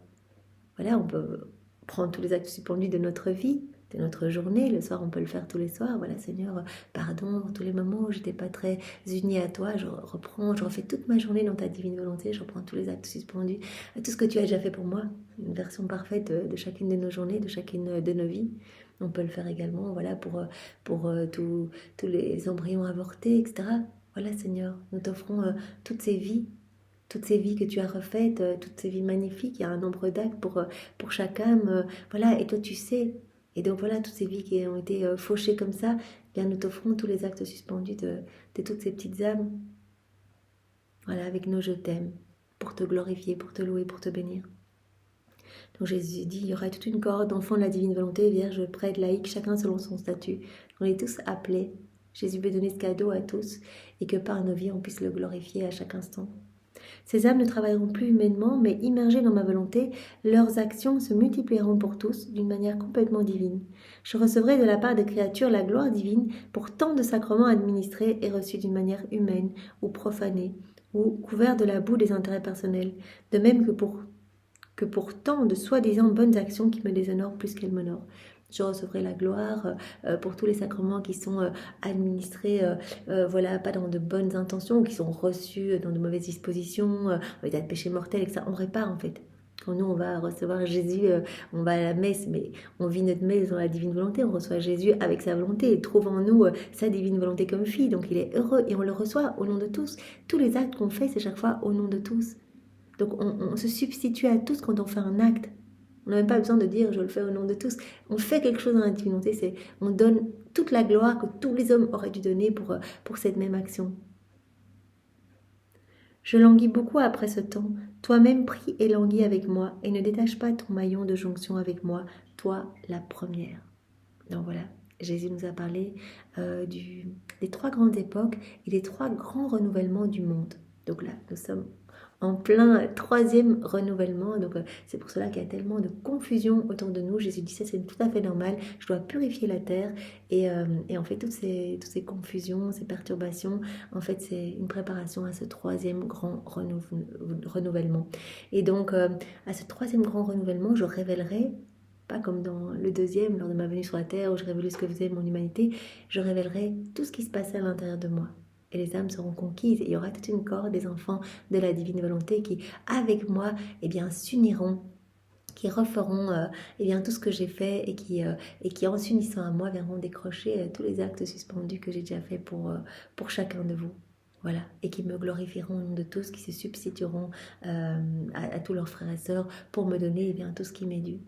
Speaker 1: Voilà, on peut prendre tous les actes suspendus de notre vie, de notre journée. Le soir, on peut le faire tous les soirs. Voilà, Seigneur, pardon pour tous les moments où j'étais pas très unie à toi. Je refais toute ma journée dans ta divine volonté. Je reprends tous les actes suspendus, tout ce que tu as déjà fait pour moi. Une version parfaite de chacune de nos journées, de chacune de nos vies. On peut le faire également, voilà, pour tous les embryons avortés, etc. Voilà, Seigneur, nous t'offrons toutes ces vies que tu as refaites, toutes ces vies magnifiques. Il y a un nombre d'actes pour chaque âme. Voilà, et toi tu sais. Et donc voilà, toutes ces vies qui ont été fauchées comme ça, bien nous t'offrons tous les actes suspendus de toutes ces petites âmes. Voilà, avec nos je t'aime, pour te glorifier, pour te louer, pour te bénir. Donc Jésus dit, il y aura toute une corde d'enfants de la divine volonté, vierge, prêtre, laïque, chacun selon son statut. On est tous appelés. Jésus veut donner ce cadeau à tous et que par nos vies, on puisse le glorifier à chaque instant. Ces âmes ne travailleront plus humainement, mais immergées dans ma volonté, leurs actions se multiplieront pour tous d'une manière complètement divine. Je recevrai de la part des créatures la gloire divine pour tant de sacrements administrés et reçus d'une manière humaine ou profanée, ou couverts de la boue des intérêts personnels, de même que pour tant de soi-disant bonnes actions qui me déshonorent plus qu'elles m'honorent. Je recevrai la gloire pour tous les sacrements qui sont administrés, voilà, pas dans de bonnes intentions, ou qui sont reçus dans de mauvaises dispositions, état de péché mortel, et que ça, on répare en fait. Quand nous, on va recevoir Jésus, on va à la messe, mais on vit notre messe dans la divine volonté, on reçoit Jésus avec sa volonté, et trouve en nous sa divine volonté comme fille, donc il est heureux, et on le reçoit au nom de tous. Tous les actes qu'on fait, c'est chaque fois au nom de tous. Donc on se substitue à tous quand on fait un acte. On n'a même pas besoin de dire je le fais au nom de tous. On fait quelque chose dans la divinité, on donne toute la gloire que tous les hommes auraient dû donner pour cette même action. Je languis beaucoup après ce temps. Toi-même prie et languis avec moi et ne détache pas ton maillon de jonction avec moi, toi la première. Donc voilà, Jésus nous a parlé des 3 grandes époques et des 3 grands renouvellements du monde. Donc là, nous sommes en plein 3e renouvellement. Donc c'est pour cela qu'il y a tellement de confusion autour de nous. Jésus dit ça, c'est tout à fait normal. Je dois purifier la terre. Et en fait, toutes ces confusions, ces perturbations, en fait, c'est une préparation à ce 3e grand renouvellement. Et donc, à ce 3e grand renouvellement, je révélerai, pas comme dans le 2e, lors de ma venue sur la terre, où je révélais ce que faisait mon humanité, je révélerai tout ce qui se passait à l'intérieur de moi. Et les âmes seront conquises. Et il y aura toute une corde des enfants de la divine volonté qui, avec moi, eh bien, s'uniront, qui referont eh bien, tout ce que j'ai fait et qui, en s'unissant à moi, viendront décrocher tous les actes suspendus que j'ai déjà faits pour chacun de vous. Voilà, et qui me glorifieront au nom de tous, qui se substitueront à tous leurs frères et sœurs pour me donner eh bien, tout ce qui m'est dû.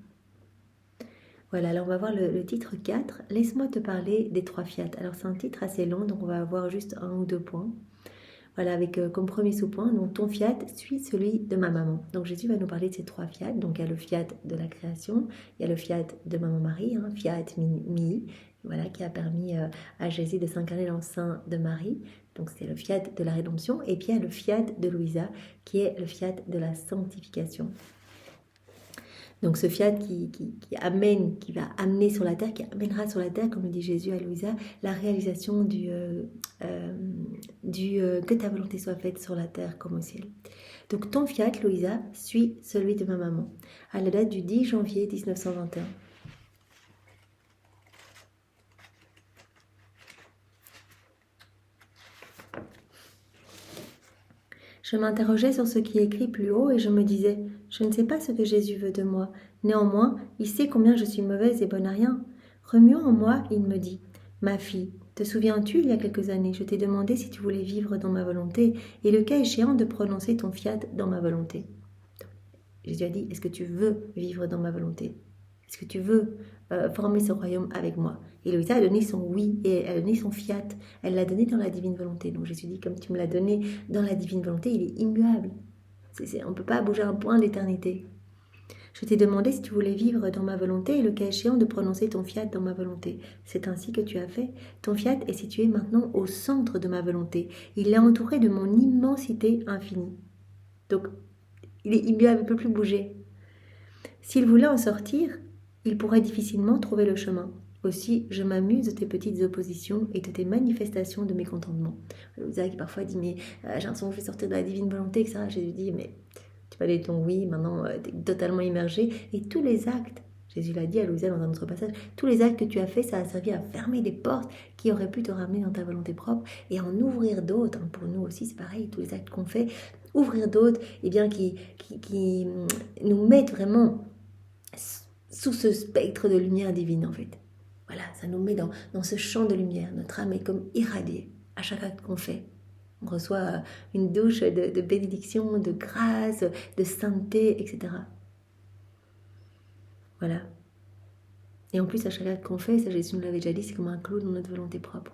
Speaker 1: Voilà, alors on va voir le titre 4. Laisse-moi te parler des 3 fiat. Alors c'est un titre assez long, donc on va avoir juste 1 ou 2 points. Voilà, avec comme premier sous-point, donc ton fiat suit celui de ma maman. Donc Jésus va nous parler de ces 3 fiat. Donc il y a le fiat de la création, il y a le fiat de maman Marie, fiat mi, voilà, qui a permis à Jésus de s'incarner dans le sein de Marie. Donc c'est le fiat de la rédemption. Et puis il y a le fiat de Louisa, qui est le fiat de la sanctification. Donc ce fiat qui va amener sur la terre, qui amènera sur la terre, comme le dit Jésus à Louisa, la réalisation que ta volonté soit faite sur la terre comme au ciel. Donc ton fiat, Louisa, suit celui de ma maman, à la date du 10 janvier 1921. Je m'interrogeais sur ce qui est écrit plus haut et je me disais, je ne sais pas ce que Jésus veut de moi. Néanmoins, il sait combien je suis mauvaise et bonne à rien. Remuant en moi, il me dit, ma fille, te souviens-tu, il y a quelques années, je t'ai demandé si tu voulais vivre dans ma volonté et le cas échéant de prononcer ton fiat dans ma volonté. Jésus a dit, est-ce que tu veux vivre dans ma volonté? Est-ce que tu veux former ce royaume avec moi? Et Louisa a donné son oui, et elle a donné son fiat. Elle l'a donné dans la divine volonté. Donc Jésus dit, comme tu me l'as donné dans la divine volonté, il est immuable. On ne peut pas bouger un point d'éternité. Je t'ai demandé si tu voulais vivre dans ma volonté et le cas échéant de prononcer ton fiat dans ma volonté. C'est ainsi que tu as fait. Ton fiat est situé maintenant au centre de ma volonté. Il est entouré de mon immensité infinie. Donc, il est immuable, il ne peut plus bouger. S'il voulait en sortir, il pourrait difficilement trouver le chemin. Aussi, je m'amuse de tes petites oppositions et de tes manifestations de mécontentement. Louisa qui parfois dit, mais j'ai l'impression que je vais sortir de la divine volonté, etc. Jésus dit, mais tu vas donner ton oui, maintenant tu es totalement immergé. Et tous les actes, Jésus l'a dit à Louisa dans un autre passage, tous les actes que tu as faits, ça a servi à fermer des portes qui auraient pu te ramener dans ta volonté propre et en ouvrir d'autres. Pour nous aussi, c'est pareil, tous les actes qu'on fait, ouvrir d'autres, eh bien, qui nous mettent vraiment sous ce spectre de lumière divine, en fait. Voilà, ça nous met dans ce champ de lumière. Notre âme est comme irradiée à chaque acte qu'on fait. On reçoit une douche de bénédiction, de grâce, de sainteté, etc. Voilà. Et en plus, à chaque acte qu'on fait, ça Jésus nous l'avait déjà dit, c'est comme un clou dans notre volonté propre.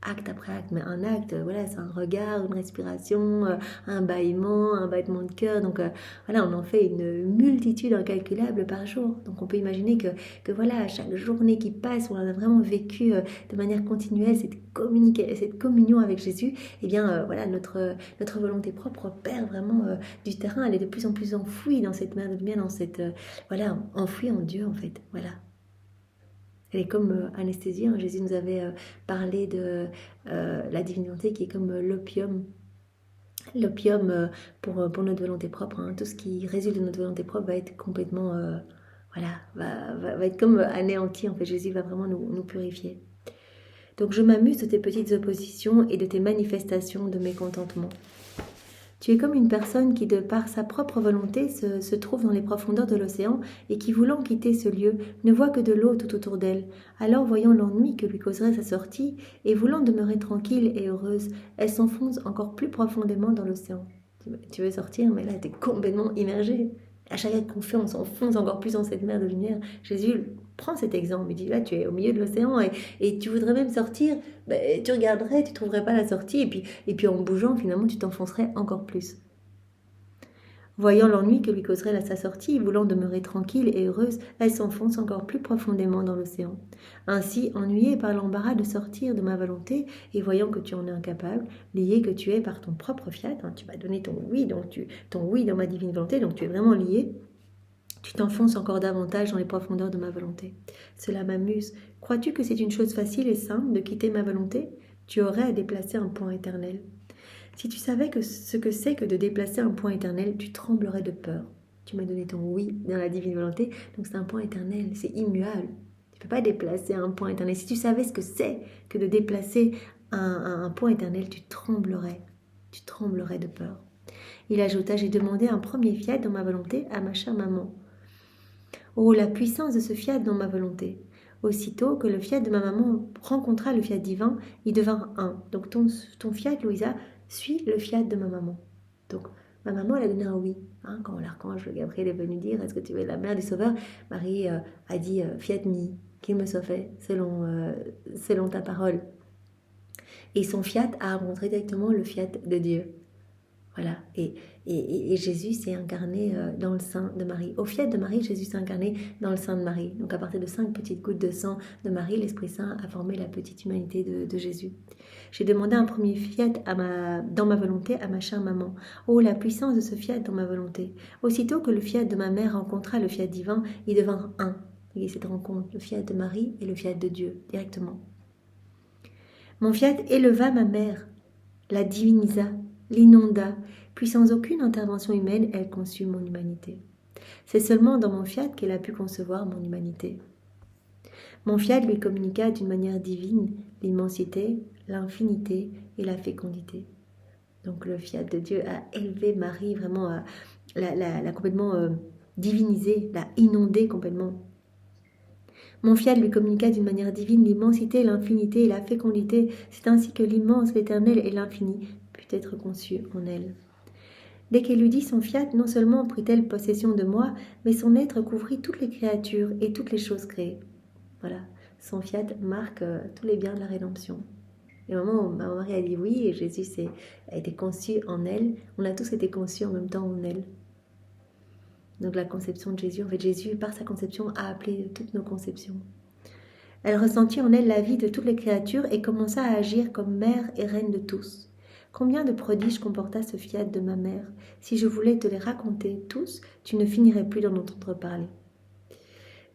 Speaker 1: Acte après acte, mais un acte, voilà, c'est un regard, une respiration, un bâillement, un battement de cœur. Donc voilà, on en fait une multitude incalculable par jour. Donc on peut imaginer que voilà, à chaque journée qui passe, où on a vraiment vécu de manière continuelle cette communion avec Jésus, eh bien voilà, notre volonté propre perd vraiment du terrain. Elle est de plus en plus enfouie dans cette mer de lumière, dans cette voilà, enfouie en Dieu en fait. Voilà. Elle est comme anesthésie. Jésus nous avait parlé de la divinité qui est comme l'opium. L'opium pour notre volonté propre. Tout ce qui résulte de notre volonté propre va être complètement, voilà, va être comme anéanti. En fait, Jésus va vraiment nous purifier. Donc, je m'amuse de tes petites oppositions et de tes manifestations de mécontentement. Tu es comme une personne qui, de par sa propre volonté, se trouve dans les profondeurs de l'océan et qui, voulant quitter ce lieu, ne voit que de l'eau tout autour d'elle. Alors, voyant l'ennui que lui causerait sa sortie, et voulant demeurer tranquille et heureuse, elle s'enfonce encore plus profondément dans l'océan. Tu veux sortir, mais là, tu es complètement immergé. À chaque acte qu'on fait, on s'enfonce encore plus dans cette mer de lumière. Jésus prend cet exemple, il dit là, tu es au milieu de l'océan et tu voudrais même sortir, tu regarderais, tu ne trouverais pas la sortie, et puis en bougeant, finalement, tu t'enfoncerais encore plus. Voyant l'ennui que lui causerait sa sortie, voulant demeurer tranquille et heureuse, elle s'enfonce encore plus profondément dans l'océan. Ainsi, ennuyée par l'embarras de sortir de ma volonté, et voyant que tu en es incapable, liée que tu es par ton propre fiat, tu m'as donné ton oui, donc ton oui dans ma divine volonté, donc tu es vraiment lié, tu t'enfonces encore davantage dans les profondeurs de ma volonté. Cela m'amuse. Crois-tu que c'est une chose facile et simple de quitter ma volonté? Tu aurais à déplacer un point éternel. Si tu savais ce que c'est que de déplacer un point éternel, tu tremblerais de peur. Tu m'as donné ton oui dans la divine volonté, donc c'est un point éternel, c'est immuable. Tu ne peux pas déplacer un point éternel. Si tu savais ce que c'est que de déplacer un point éternel, tu tremblerais de peur. Il ajouta, j'ai demandé un premier fiat dans ma volonté à ma chère maman. Oh, la puissance de ce fiat dans ma volonté. Aussitôt que le fiat de ma maman rencontra le fiat divin, il devint un. Donc ton fiat, Louisa, suit le fiat de ma maman. Donc ma maman, elle a donné un oui. Quand l'archange Gabriel est venu dire, est-ce que tu es la mère du Sauveur? Marie a dit, fiat mi, qu'il me soit fait selon ta parole. Et son fiat a rencontré directement le fiat de Dieu. Voilà, et Jésus s'est incarné dans le sein de Marie. Au fiat de Marie, Jésus s'est incarné dans le sein de Marie. Donc à partir de 5 petites gouttes de sang de Marie, l'Esprit Saint a formé la petite humanité de Jésus. J'ai demandé un premier fiat dans ma volonté à ma chère maman. Oh, la puissance de ce fiat dans ma volonté. Aussitôt que le fiat de ma mère rencontra le fiat divin, ils devinrent un. Et cette rencontre, le fiat de Marie et le fiat de Dieu, directement. Mon fiat éleva ma mère, la divinisa, l'inonda, puis sans aucune intervention humaine, elle conçut mon humanité. C'est seulement dans mon fiat qu'elle a pu concevoir mon humanité. Mon fiat lui communiqua d'une manière divine l'immensité, l'infinité et la fécondité. Donc le fiat de Dieu a élevé Marie, vraiment l'a complètement divinisée, l'a inondée complètement. Mon fiat lui communiqua d'une manière divine l'immensité, l'infinité et la fécondité. C'est ainsi que l'immense, l'éternel et l'infini put être conçu en elle. Dès qu'elle eut dit son fiat, non seulement prit-elle possession de moi, mais son être couvrit toutes les créatures et toutes les choses créées. Voilà, son fiat marque tous les biens de la rédemption. Et au moment où Marie a dit oui, et Jésus a été conçu en elle, on a tous été conçus en même temps en elle. Donc la conception de Jésus, en fait Jésus par sa conception a appelé toutes nos conceptions. Elle ressentit en elle la vie de toutes les créatures et commença à agir comme mère et reine de tous. Combien de prodiges comporta ce fiat de ma mère? Si je voulais te les raconter tous, tu ne finirais plus d'en entendre parler.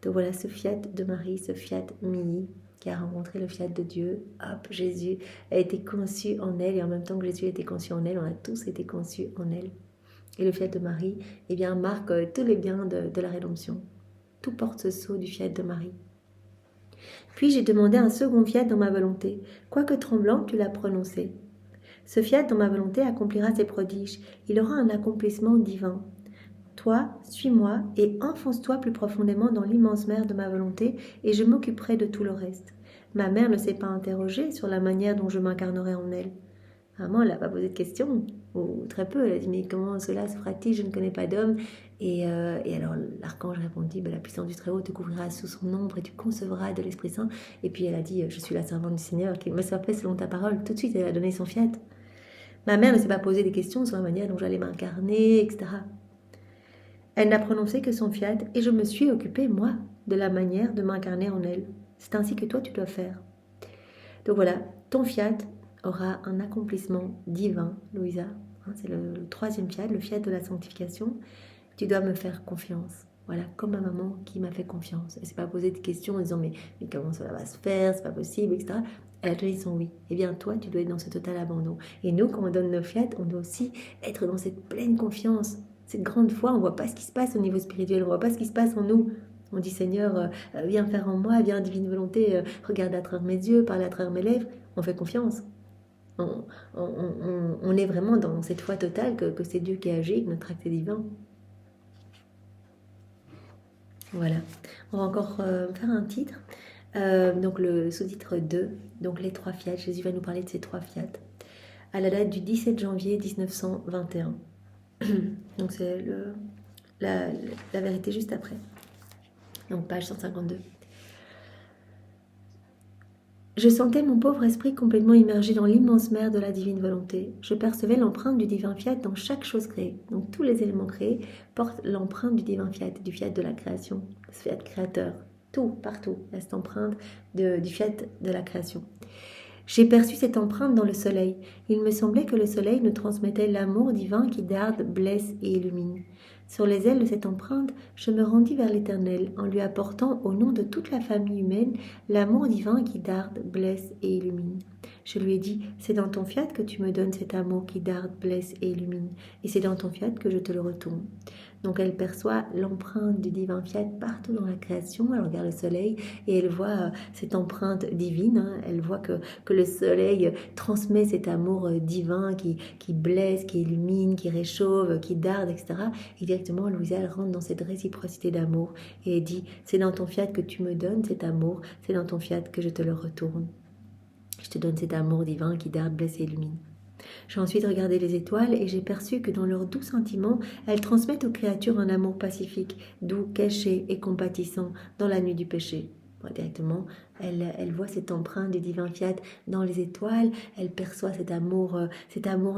Speaker 1: Donc voilà ce fiat de Marie, ce fiat Mii, qui a rencontré le fiat de Dieu. Hop, Jésus a été conçu en elle et en même temps que Jésus a été conçu en elle, on a tous été conçus en elle. Et le fiat de Marie, eh bien, marque tous les biens de la rédemption. Tout porte ce sceau du fiat de Marie. Puis j'ai demandé un second fiat dans ma volonté. Quoique tremblant, tu l'as prononcé. Ce fiat dans ma volonté accomplira ses prodiges. Il aura un accomplissement divin. Toi, suis-moi et enfonce-toi plus profondément dans l'immense mer de ma volonté et je m'occuperai de tout le reste. Ma mère ne s'est pas interrogée sur la manière dont je m'incarnerai en elle. Maman, elle n'a pas posé de questions, ou très peu. Elle a dit, mais comment cela se fera-t-il? Je ne connais pas d'homme. Et alors l'archange répondit, la puissance du Très-Haut te couvrira sous son ombre et tu concevras de l'Esprit Saint. Et puis elle a dit, je suis la servante du Seigneur, qu'il me soit fait selon ta parole. Tout de suite, elle a donné son fiat. Ma mère ne s'est pas posé des questions sur la manière dont j'allais m'incarner, etc. Elle n'a prononcé que son fiat et je me suis occupée, moi, de la manière de m'incarner en elle. C'est ainsi que toi, tu dois faire. Donc voilà, ton fiat aura un accomplissement divin, Louisa. C'est le troisième fiat, le fiat de la sanctification. Tu dois me faire confiance. Voilà, comme ma maman qui m'a fait confiance. Elle ne s'est pas posé de questions en disant mais comment cela va se faire, c'est pas possible, etc. Elle a donné son oui. Eh bien, toi, tu dois être dans ce total abandon. Et nous, quand on donne nos fiat, on doit aussi être dans cette pleine confiance, cette grande foi. On ne voit pas ce qui se passe au niveau spirituel, on ne voit pas ce qui se passe en nous. On dit Seigneur, viens faire en moi, viens divine volonté, regarde à travers mes yeux, parle à travers mes lèvres. On fait confiance. On est vraiment dans cette foi totale que c'est Dieu qui agit, que notre acte est divin. Voilà. On va encore faire un titre. Donc le sous-titre 2, donc les trois fiats. Jésus va nous parler de ces trois fiats. À la date du 17 janvier 1921. Donc c'est la vérité juste après. Donc page 152. Je sentais mon pauvre esprit complètement immergé dans l'immense mer de la divine volonté. Je percevais l'empreinte du divin fiat dans chaque chose créée. Donc tous les éléments créés portent l'empreinte du divin fiat, du fiat de la création, ce fiat créateur. Tout, partout, cette empreinte du fiat de la création. J'ai perçu cette empreinte dans le soleil. Il me semblait que le soleil nous transmettait l'amour divin qui darde, blesse et illumine. Sur les ailes de cette empreinte, je me rendis vers l'Éternel en lui apportant au nom de toute la famille humaine l'amour divin qui darde, blesse et illumine. Je lui ai dit, c'est dans ton fiat que tu me donnes cet amour qui darde, blesse et illumine, et c'est dans ton fiat que je te le retourne. Donc elle perçoit l'empreinte du divin fiat partout dans la création. Elle regarde le soleil et elle voit cette empreinte divine. Elle voit que le soleil transmet cet amour divin qui blesse, qui illumine, qui réchauffe, qui darde, etc. Et directement, Louisa, elle rentre dans cette réciprocité d'amour et elle dit, c'est dans ton fiat que tu me donnes cet amour, c'est dans ton fiat que je te le retourne. Je te donne cet amour divin qui darde, blesse et illumine. J'ai ensuite regardé les étoiles et j'ai perçu que dans leurs doux sentiments, elles transmettent aux créatures un amour pacifique, doux, caché et compatissant dans la nuit du péché. Bon, directement, elle voit cette empreinte du divin fiat dans les étoiles, elle perçoit cet amour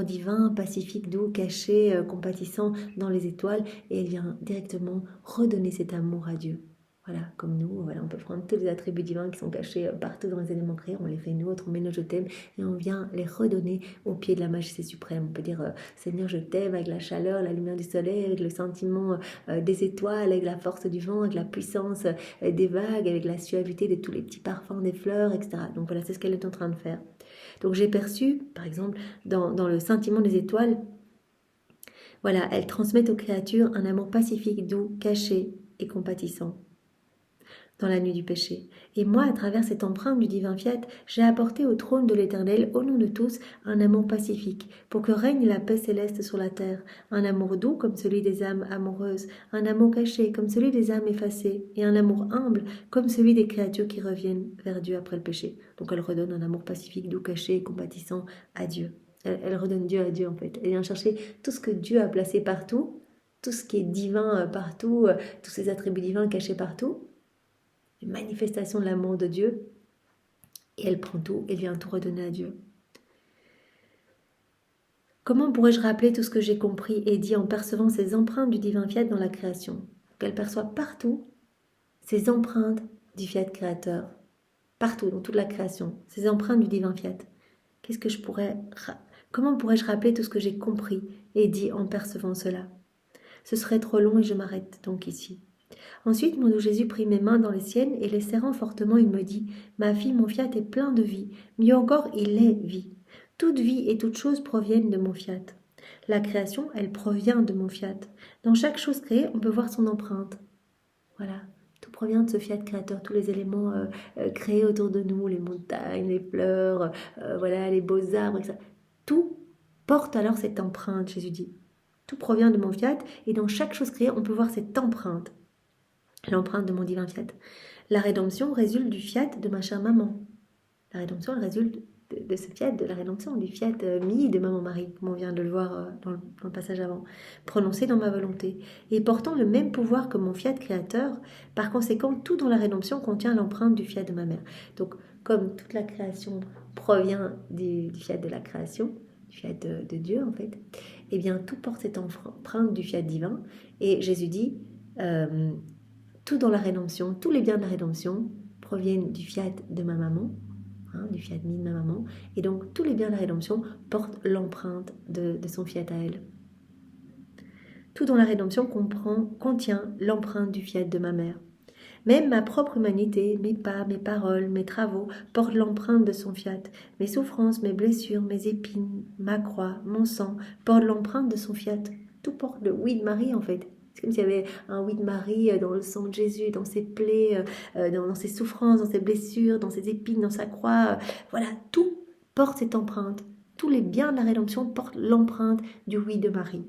Speaker 1: divin, pacifique, doux, caché, compatissant dans les étoiles, et elle vient directement redonner cet amour à Dieu. Voilà, comme nous, voilà, on peut prendre tous les attributs divins qui sont cachés partout dans les éléments créés, on les fait nôtres, on met nos je t'aime et on vient les redonner au pied de la majesté suprême. On peut dire Seigneur, je t'aime avec la chaleur, la lumière du soleil, avec le sentiment des étoiles, avec la force du vent, avec la puissance des vagues, avec la suavité de tous les petits parfums des fleurs, etc. Donc voilà, c'est ce qu'elle est en train de faire. Donc j'ai perçu, par exemple, dans le sentiment des étoiles, voilà, elles transmettent aux créatures un amour pacifique, doux, caché et compatissant dans la nuit du péché. Et moi, à travers cette empreinte du divin fiat, j'ai apporté au trône de l'Éternel, au nom de tous, un amour pacifique, pour que règne la paix céleste sur la terre, un amour doux comme celui des âmes amoureuses, un amour caché comme celui des âmes effacées, et un amour humble comme celui des créatures qui reviennent vers Dieu après le péché. Donc elle redonne un amour pacifique, doux, caché et compatissant à Dieu. Elle redonne Dieu à Dieu en fait. Elle vient chercher tout ce que Dieu a placé partout, tout ce qui est divin partout, tous ces attributs divins cachés partout, une manifestation de l'amour de Dieu, et elle prend tout et vient tout redonner à Dieu. Comment pourrais-je rappeler tout ce que j'ai compris et dit en percevant ces empreintes du divin fiat dans la création? Qu'elle perçoit partout ces empreintes du fiat créateur, partout, dans toute la création, ces empreintes du divin fiat. Comment pourrais-je rappeler tout ce que j'ai compris et dit en percevant cela? Ce serait trop long et je m'arrête donc ici. Ensuite, mon doux Jésus prit mes mains dans les siennes et les serrant fortement, il me dit « Ma fille, mon fiat est plein de vie. Mieux encore, il est vie. Toute vie et toute chose proviennent de mon fiat. La création, elle provient de mon fiat. Dans chaque chose créée, on peut voir son empreinte. Voilà, tout provient de ce fiat créateur, tous les éléments créés autour de nous, les montagnes, les fleurs, voilà, les beaux arbres, etc. Tout porte alors cette empreinte, Jésus dit. Tout provient de mon fiat et dans chaque chose créée, on peut voir cette empreinte. L'empreinte de mon divin fiat. La rédemption résulte du fiat de ma chère maman. La rédemption, elle résulte de ce fiat, de la rédemption, du fiat mis de maman Marie, comme on vient de le voir dans le passage avant, prononcé dans ma volonté, et portant le même pouvoir que mon fiat créateur. Par conséquent, tout dans la rédemption contient l'empreinte du fiat de ma mère. Donc, comme toute la création provient du fiat de la création, du fiat de Dieu en fait, eh bien, tout porte cette empreinte du fiat divin. Et Jésus dit... tout dans la rédemption, tous les biens de la rédemption proviennent du fiat de ma maman, du fiat mis de ma maman, et donc tous les biens de la rédemption portent l'empreinte de son fiat à elle. Tout dans la rédemption contient l'empreinte du fiat de ma mère. Même ma propre humanité, mes pas, mes paroles, mes travaux portent l'empreinte de son fiat. Mes souffrances, mes blessures, mes épines, ma croix, mon sang portent l'empreinte de son fiat. Tout porte le oui de Marie en fait. C'est comme s'il y avait un oui de Marie dans le sang de Jésus, dans ses plaies, dans ses souffrances, dans ses blessures, dans ses épines, dans sa croix. Voilà, tout porte cette empreinte. Tous les biens de la rédemption portent l'empreinte du oui de Marie.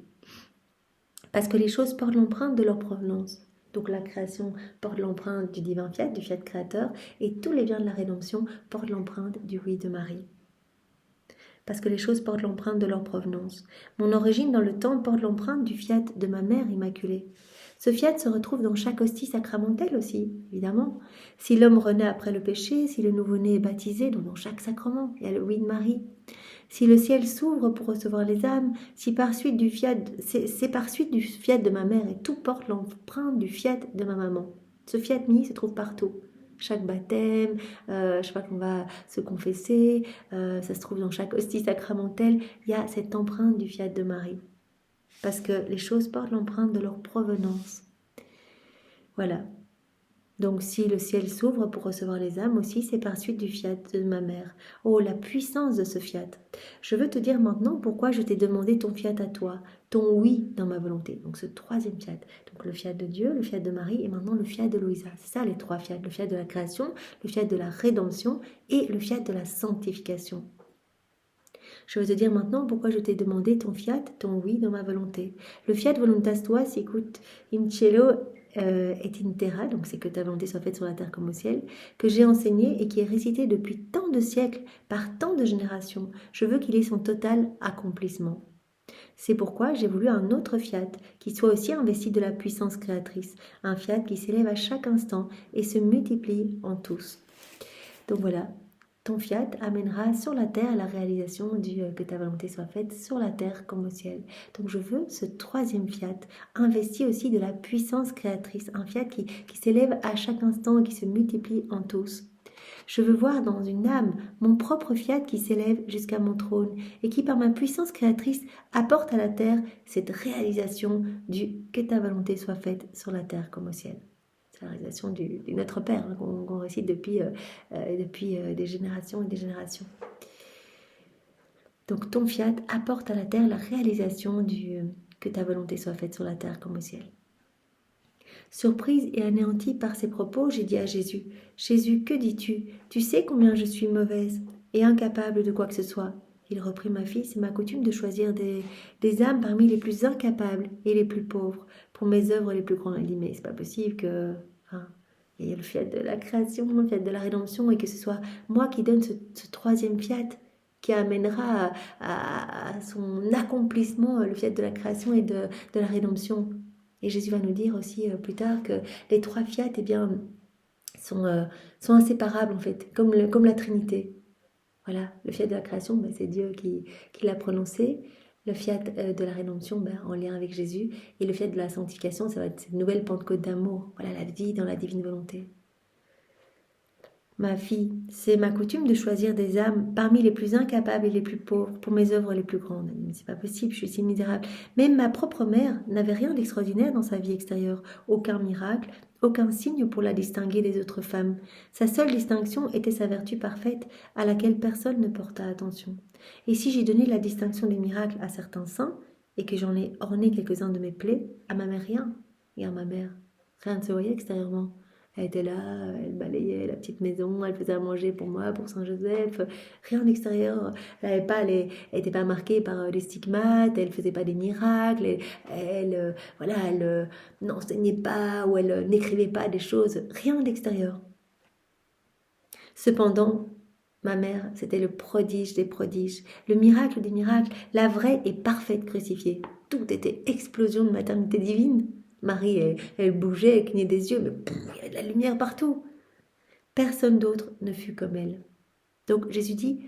Speaker 1: Parce que les choses portent l'empreinte de leur provenance. Donc la création porte l'empreinte du divin fiat, du fiat créateur, et tous les biens de la rédemption portent l'empreinte du oui de Marie. Parce que les choses portent l'empreinte de leur provenance. Mon origine dans le temps porte l'empreinte du fiat de ma mère immaculée. Ce fiat se retrouve dans chaque hostie sacramentelle aussi, évidemment. Si l'homme renaît après le péché, si le nouveau-né est baptisé, donc dans chaque sacrement, il y a le oui de Marie. Si le ciel s'ouvre pour recevoir les âmes, c'est par suite du fiat de ma mère, et tout porte l'empreinte du fiat de ma maman. Ce fiat mis se trouve partout. Chaque baptême, chaque fois qu'on va se confesser, ça se trouve dans chaque hostie sacramentelle, il y a cette empreinte du fiat de Marie. Parce que les choses portent l'empreinte de leur provenance. Voilà. Donc si le ciel s'ouvre pour recevoir les âmes aussi, c'est par suite du fiat de ma mère. Oh, la puissance de ce fiat. Je veux te dire maintenant pourquoi je t'ai demandé ton fiat à toi, ton oui dans ma volonté. Donc ce troisième fiat. Donc le fiat de Dieu, le fiat de Marie et maintenant le fiat de Louisa. C'est ça les trois fiats. Le fiat de la création, le fiat de la rédemption et le fiat de la sanctification. Je veux te dire maintenant pourquoi je t'ai demandé ton fiat, ton oui dans ma volonté. Le fiat voluntas tua sicut in cielo et in terra, donc c'est que ta volonté soit faite sur la terre comme au ciel, que j'ai enseigné et qui est récité depuis tant de siècles, par tant de générations. Je veux qu'il ait son total accomplissement. C'est pourquoi j'ai voulu un autre fiat qui soit aussi investi de la puissance créatrice, un fiat qui s'élève à chaque instant et se multiplie en tous. Donc voilà, ton fiat amènera sur la terre la réalisation que ta volonté soit faite sur la terre comme au ciel. Donc je veux ce troisième fiat investi aussi de la puissance créatrice, un fiat qui s'élève à chaque instant et qui se multiplie en tous. Je veux voir dans une âme mon propre fiat qui s'élève jusqu'à mon trône et qui par ma puissance créatrice apporte à la terre cette réalisation que ta volonté soit faite sur la terre comme au ciel. C'est la réalisation du Notre Père qu'on récite depuis des générations et des générations. Donc ton fiat apporte à la terre la réalisation que ta volonté soit faite sur la terre comme au ciel. Surprise et anéantie par ces propos, j'ai dit à Jésus, « Jésus, que dis-tu? Tu sais combien je suis mauvaise et incapable de quoi que ce soit. » Il reprit, « Ma fille, c'est ma coutume de choisir des âmes parmi les plus incapables et les plus pauvres pour mes œuvres les plus grandes. » Il dit, « Mais c'est pas possible que... » il y a le fiat de la création, le fiat de la rédemption, et que ce soit moi qui donne ce troisième fiat qui amènera à son accomplissement le fiat de la création et de la rédemption. Et Jésus va nous dire aussi plus tard que les trois fiat sont inséparables en fait, comme la Trinité. Voilà, le fiat de la création, c'est Dieu qui l'a prononcé. Le fiat de la rédemption, en lien avec Jésus. Et le fiat de la sanctification, ça va être cette nouvelle Pentecôte d'amour. Voilà, la vie dans la divine volonté. Ma fille, c'est ma coutume de choisir des âmes parmi les plus incapables et les plus pauvres pour mes œuvres les plus grandes. Mais c'est pas possible, je suis si misérable. Même ma propre mère n'avait rien d'extraordinaire dans sa vie extérieure. Aucun miracle, aucun signe pour la distinguer des autres femmes. Sa seule distinction était sa vertu parfaite à laquelle personne ne porta attention. Et si j'ai donné la distinction des miracles à certains saints et que j'en ai orné quelques-uns de mes plaies, à ma mère rien. Et à ma mère, rien ne se voyait extérieurement. Elle était là, elle balayait la petite maison, elle faisait à manger pour moi, pour Saint-Joseph, rien d'extérieur. Elle n'était pas marquée par des stigmates, elle ne faisait pas des miracles, elle n'enseignait pas ou elle n'écrivait pas des choses, rien d'extérieur. Cependant, ma mère, c'était le prodige des prodiges, le miracle des miracles, la vraie et parfaite crucifiée. Tout était explosion de maternité divine. Marie, elle bougeait, elle clignait des yeux, mais il y avait de la lumière partout. Personne d'autre ne fut comme elle. Donc Jésus dit,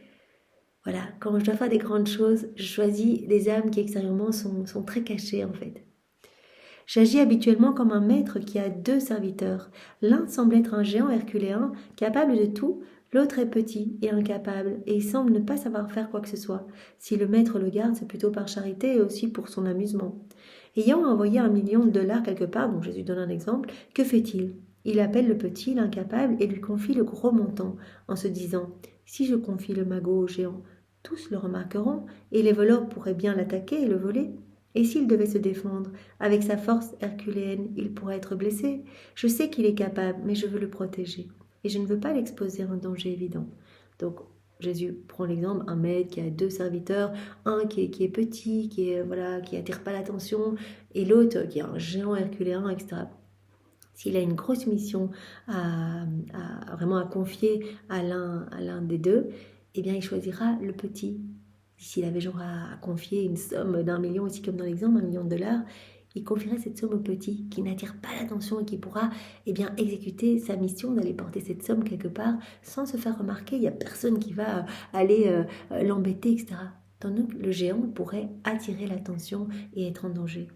Speaker 1: voilà, quand je dois faire des grandes choses, je choisis des âmes qui extérieurement sont très cachées en fait. J'agis habituellement comme un maître qui a deux serviteurs. L'un semble être un géant herculéen, capable de tout, l'autre est petit et incapable, et il semble ne pas savoir faire quoi que ce soit. Si le maître le garde, c'est plutôt par charité et aussi pour son amusement. Ayant envoyé $1 million quelque part, donc Jésus donne un exemple, que fait-il? Il appelle le petit, l'incapable, et lui confie le gros montant, en se disant « Si je confie le magot au géant, tous le remarqueront, et les voleurs pourraient bien l'attaquer et le voler. Et s'il devait se défendre, avec sa force herculéenne, il pourrait être blessé. Je sais qu'il est capable, mais je veux le protéger, et je ne veux pas l'exposer à un danger évident. » Donc, Jésus prend l'exemple, un maître qui a deux serviteurs, un qui est petit, qui attire pas l'attention, et l'autre qui est un géant herculéen, etc. S'il a une grosse mission à confier à l'un des deux, eh bien il choisira le petit. S'il avait genre à confier une somme d'1 million, aussi comme dans l'exemple, $1 million, il confierait cette somme au petit, qui n'attire pas l'attention et qui pourra exécuter sa mission d'aller porter cette somme quelque part sans se faire remarquer. Il n'y a personne qui va aller l'embêter, etc. Tandis que le géant pourrait attirer l'attention et être en danger.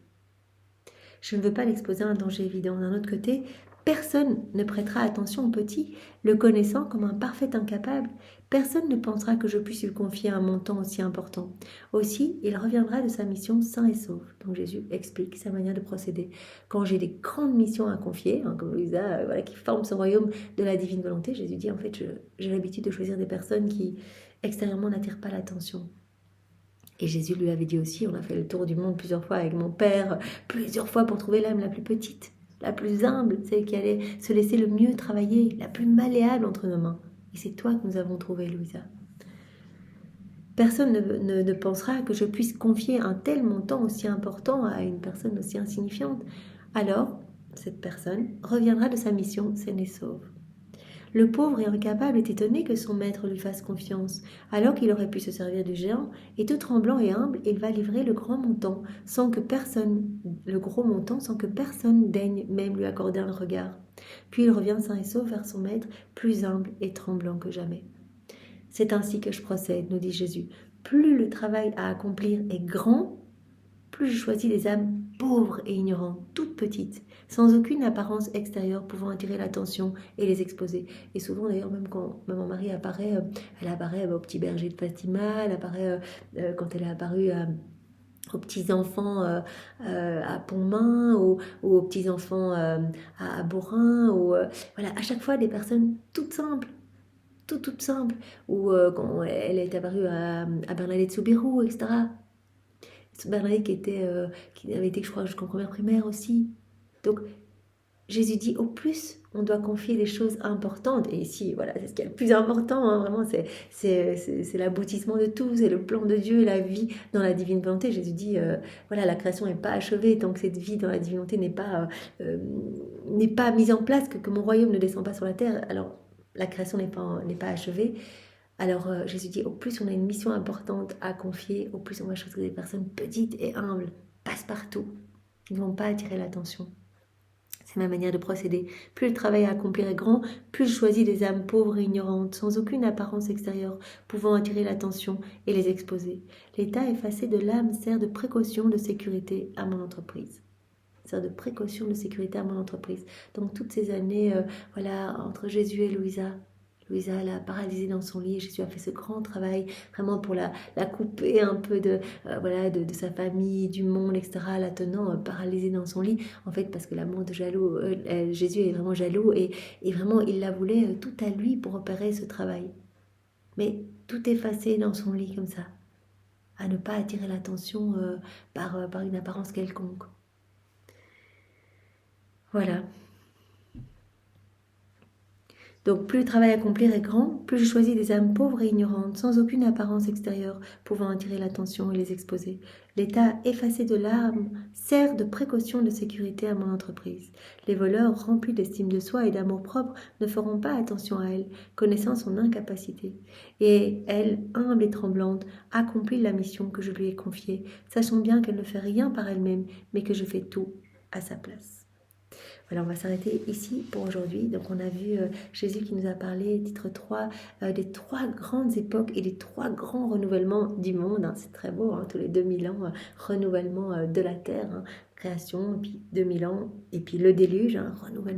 Speaker 1: Je ne veux pas l'exposer à un danger évident. D'un autre côté, personne ne prêtera attention au petit, le connaissant comme un parfait incapable. Personne ne pensera que je puisse lui confier un montant aussi important. Aussi, il reviendra de sa mission sain et sauf. Donc Jésus explique sa manière de procéder. Quand j'ai des grandes missions à confier, comme Louisa, qui forme son royaume de la divine volonté, Jésus dit en fait, j'ai l'habitude de choisir des personnes qui extérieurement n'attirent pas l'attention. Et Jésus lui avait dit aussi, on a fait le tour du monde plusieurs fois avec mon père, plusieurs fois pour trouver l'âme la plus petite, la plus humble, celle qui allait se laisser le mieux travailler, la plus malléable entre nos mains. Et c'est toi que nous avons trouvé, Louisa. Personne ne pensera que je puisse confier un tel montant aussi important à une personne aussi insignifiante. Alors, cette personne reviendra de sa mission saine et sauve. Le pauvre et incapable est étonné que son maître lui fasse confiance, alors qu'il aurait pu se servir du géant, et tout tremblant et humble, il va livrer le gros montant sans que personne daigne même lui accorder un regard. Puis il revient sain et sauf vers son maître, plus humble et tremblant que jamais. C'est ainsi que je procède, nous dit Jésus. Plus le travail à accomplir est grand, plus je choisis des âmes pauvres et ignorantes, toutes petites, sans aucune apparence extérieure pouvant attirer l'attention et les exposer. Et souvent d'ailleurs, même quand Maman Marie apparaît, elle apparaît au petit berger de Fatima, elle apparaît quand elle est apparue aux petits-enfants à Pontmain, ou aux petits-enfants à Borin, voilà, à chaque fois des personnes toutes simples, toutes simples, ou quand elle est apparue à Bernadette Soubirous, etc. Bernadette qui avait été, je crois, jusqu'en première primaire aussi. Donc, Jésus dit, au plus, on doit confier des choses importantes. Et ici, voilà, c'est ce qui est le plus important, hein, vraiment, c'est l'aboutissement de tout, c'est le plan de Dieu, la vie dans la divine volonté. Jésus dit, voilà, la création n'est pas achevée tant que cette vie dans la divine volonté n'est pas mise en place, que mon royaume ne descend pas sur la terre. Alors, la création n'est pas achevée. Alors Jésus dit, au plus on a une mission importante à confier, au plus on va choisir des personnes petites et humbles, passe-partout, qui ne vont pas attirer l'attention. C'est ma manière de procéder. Plus le travail à accomplir est grand, plus je choisis des âmes pauvres et ignorantes, sans aucune apparence extérieure, pouvant attirer l'attention et les exposer. L'état effacé de l'âme sert de précaution de sécurité à mon entreprise. Sert de précaution de sécurité à mon entreprise. Donc toutes ces années, voilà, entre Jésus et Louisa, elle a paralysé dans son lit. Jésus a fait ce grand travail vraiment pour la couper un peu de sa famille, du monde, etc. La tenant paralysée dans son lit. En fait, parce que l'amour de Jésus est vraiment jaloux et vraiment il la voulait tout à lui pour opérer ce travail. Mais tout effacé dans son lit comme ça, à ne pas attirer l'attention par une apparence quelconque. Voilà. Donc plus le travail à accomplir est grand, plus je choisis des âmes pauvres et ignorantes, sans aucune apparence extérieure, pouvant attirer l'attention et les exposer. L'état effacé de l'âme sert de précaution de sécurité à mon entreprise. Les voleurs remplis d'estime de soi et d'amour-propre ne feront pas attention à elle, connaissant son incapacité. Et elle, humble et tremblante, accomplit la mission que je lui ai confiée, sachant bien qu'elle ne fait rien par elle-même, mais que je fais tout à sa place. Voilà, on va s'arrêter ici pour aujourd'hui. Donc on a vu Jésus qui nous a parlé, titre 3, des 3 grandes époques et des 3 grands renouvellements du monde. Hein. C'est très beau, hein, tous les 2000 ans, renouvellement de la terre, hein, création, et puis 2000 ans, et puis le déluge, hein,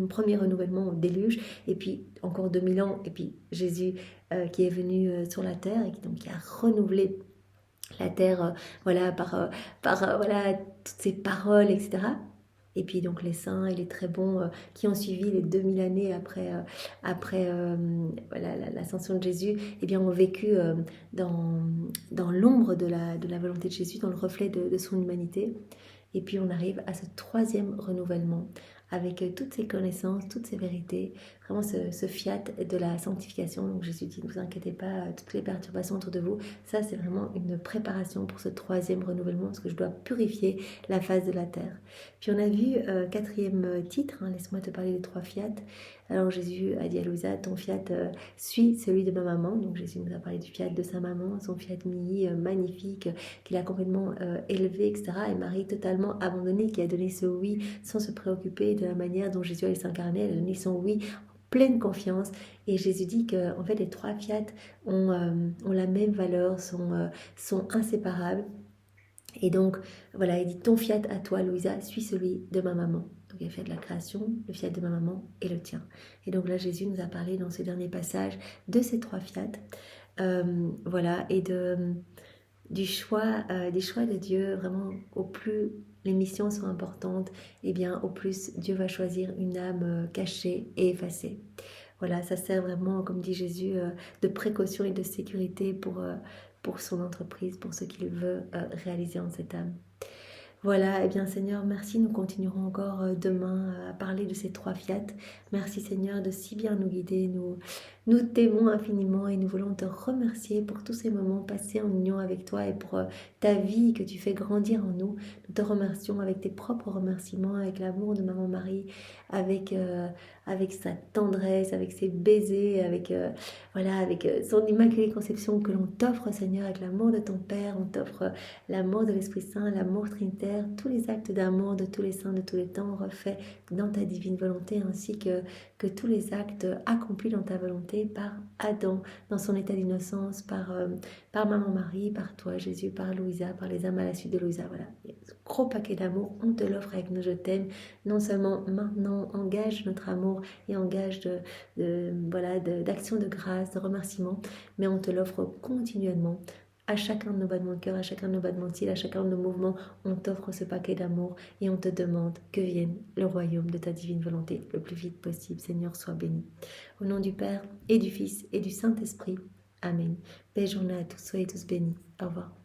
Speaker 1: premier renouvellement au déluge, et puis encore 2000 ans, et puis Jésus qui est venu sur la terre et qui a renouvelé la terre voilà, par voilà, toutes ces paroles, etc. Et puis donc les saints et les très bons qui ont suivi les 2000 années après voilà, l'ascension de Jésus, eh bien, ont vécu dans l'ombre de la volonté de Jésus, dans le reflet de son humanité. Et puis on arrive à ce 3e renouvellement avec toutes ces connaissances, toutes ces vérités, vraiment ce fiat de la sanctification. Donc Jésus dit, ne vous inquiétez pas, toutes les perturbations autour de vous, ça c'est vraiment une préparation pour ce 3e renouvellement, parce que je dois purifier la face de la terre. Puis on a vu 4e titre, hein, laisse-moi te parler des 3 fiat. Alors Jésus a dit à Louisa, ton fiat suit celui de ma maman. Donc Jésus nous a parlé du fiat de sa maman, son fiat Mii magnifique, qu'il a complètement élevé, etc. Et Marie totalement abandonnée, qui a donné ce oui sans se préoccuper de la manière dont Jésus allait s'incarner. Elle a donné son oui en pleine confiance. Et Jésus dit que en fait, les 3 fiat ont la même valeur, sont inséparables. Et donc, voilà, il dit, ton fiat à toi, Louisa, suit celui de ma maman. Donc, il y a le fiat de la création, le fiat de ma maman et le tien. Et donc là, Jésus nous a parlé dans ce dernier passage de ces 3 fiat, voilà, et des choix de Dieu, vraiment, au plus les missions sont importantes, eh bien, au plus Dieu va choisir une âme cachée et effacée. Voilà, ça sert vraiment, comme dit Jésus, de précaution et de sécurité pour son entreprise, pour ce qu'il veut réaliser en cette âme. Voilà, eh bien Seigneur, merci. Nous continuerons encore demain à parler de ces trois fiat. Merci Seigneur de si bien nous guider. Nous t'aimons infiniment et nous voulons te remercier pour tous ces moments passés en union avec toi et pour ta vie que tu fais grandir en nous. Nous te remercions avec tes propres remerciements, avec l'amour de Maman Marie, avec sa tendresse, avec ses baisers, avec son immaculée conception que l'on t'offre Seigneur, avec l'amour de ton Père. On t'offre l'amour de l'Esprit Saint, l'amour trinitaire, tous les actes d'amour de tous les saints de tous les temps refaits dans ta divine volonté, ainsi que tous les actes accomplis dans ta volonté par Adam, dans son état d'innocence, par Maman Marie, par toi Jésus, par Louisa, par les âmes à la suite de Louisa. Voilà, gros paquet d'amour, on te l'offre avec nos je t'aime. Non seulement maintenant, engage notre amour et engage d'action de grâce, de remerciement, mais on te l'offre continuellement. À chacun de nos battements de cœur, à chacun de nos battements de cils, à chacun de nos mouvements, on t'offre ce paquet d'amour et on te demande que vienne le royaume de ta divine volonté le plus vite possible. Seigneur, sois béni. Au nom du Père et du Fils et du Saint-Esprit. Amen. Belle journée à tous, soyez tous bénis. Au revoir.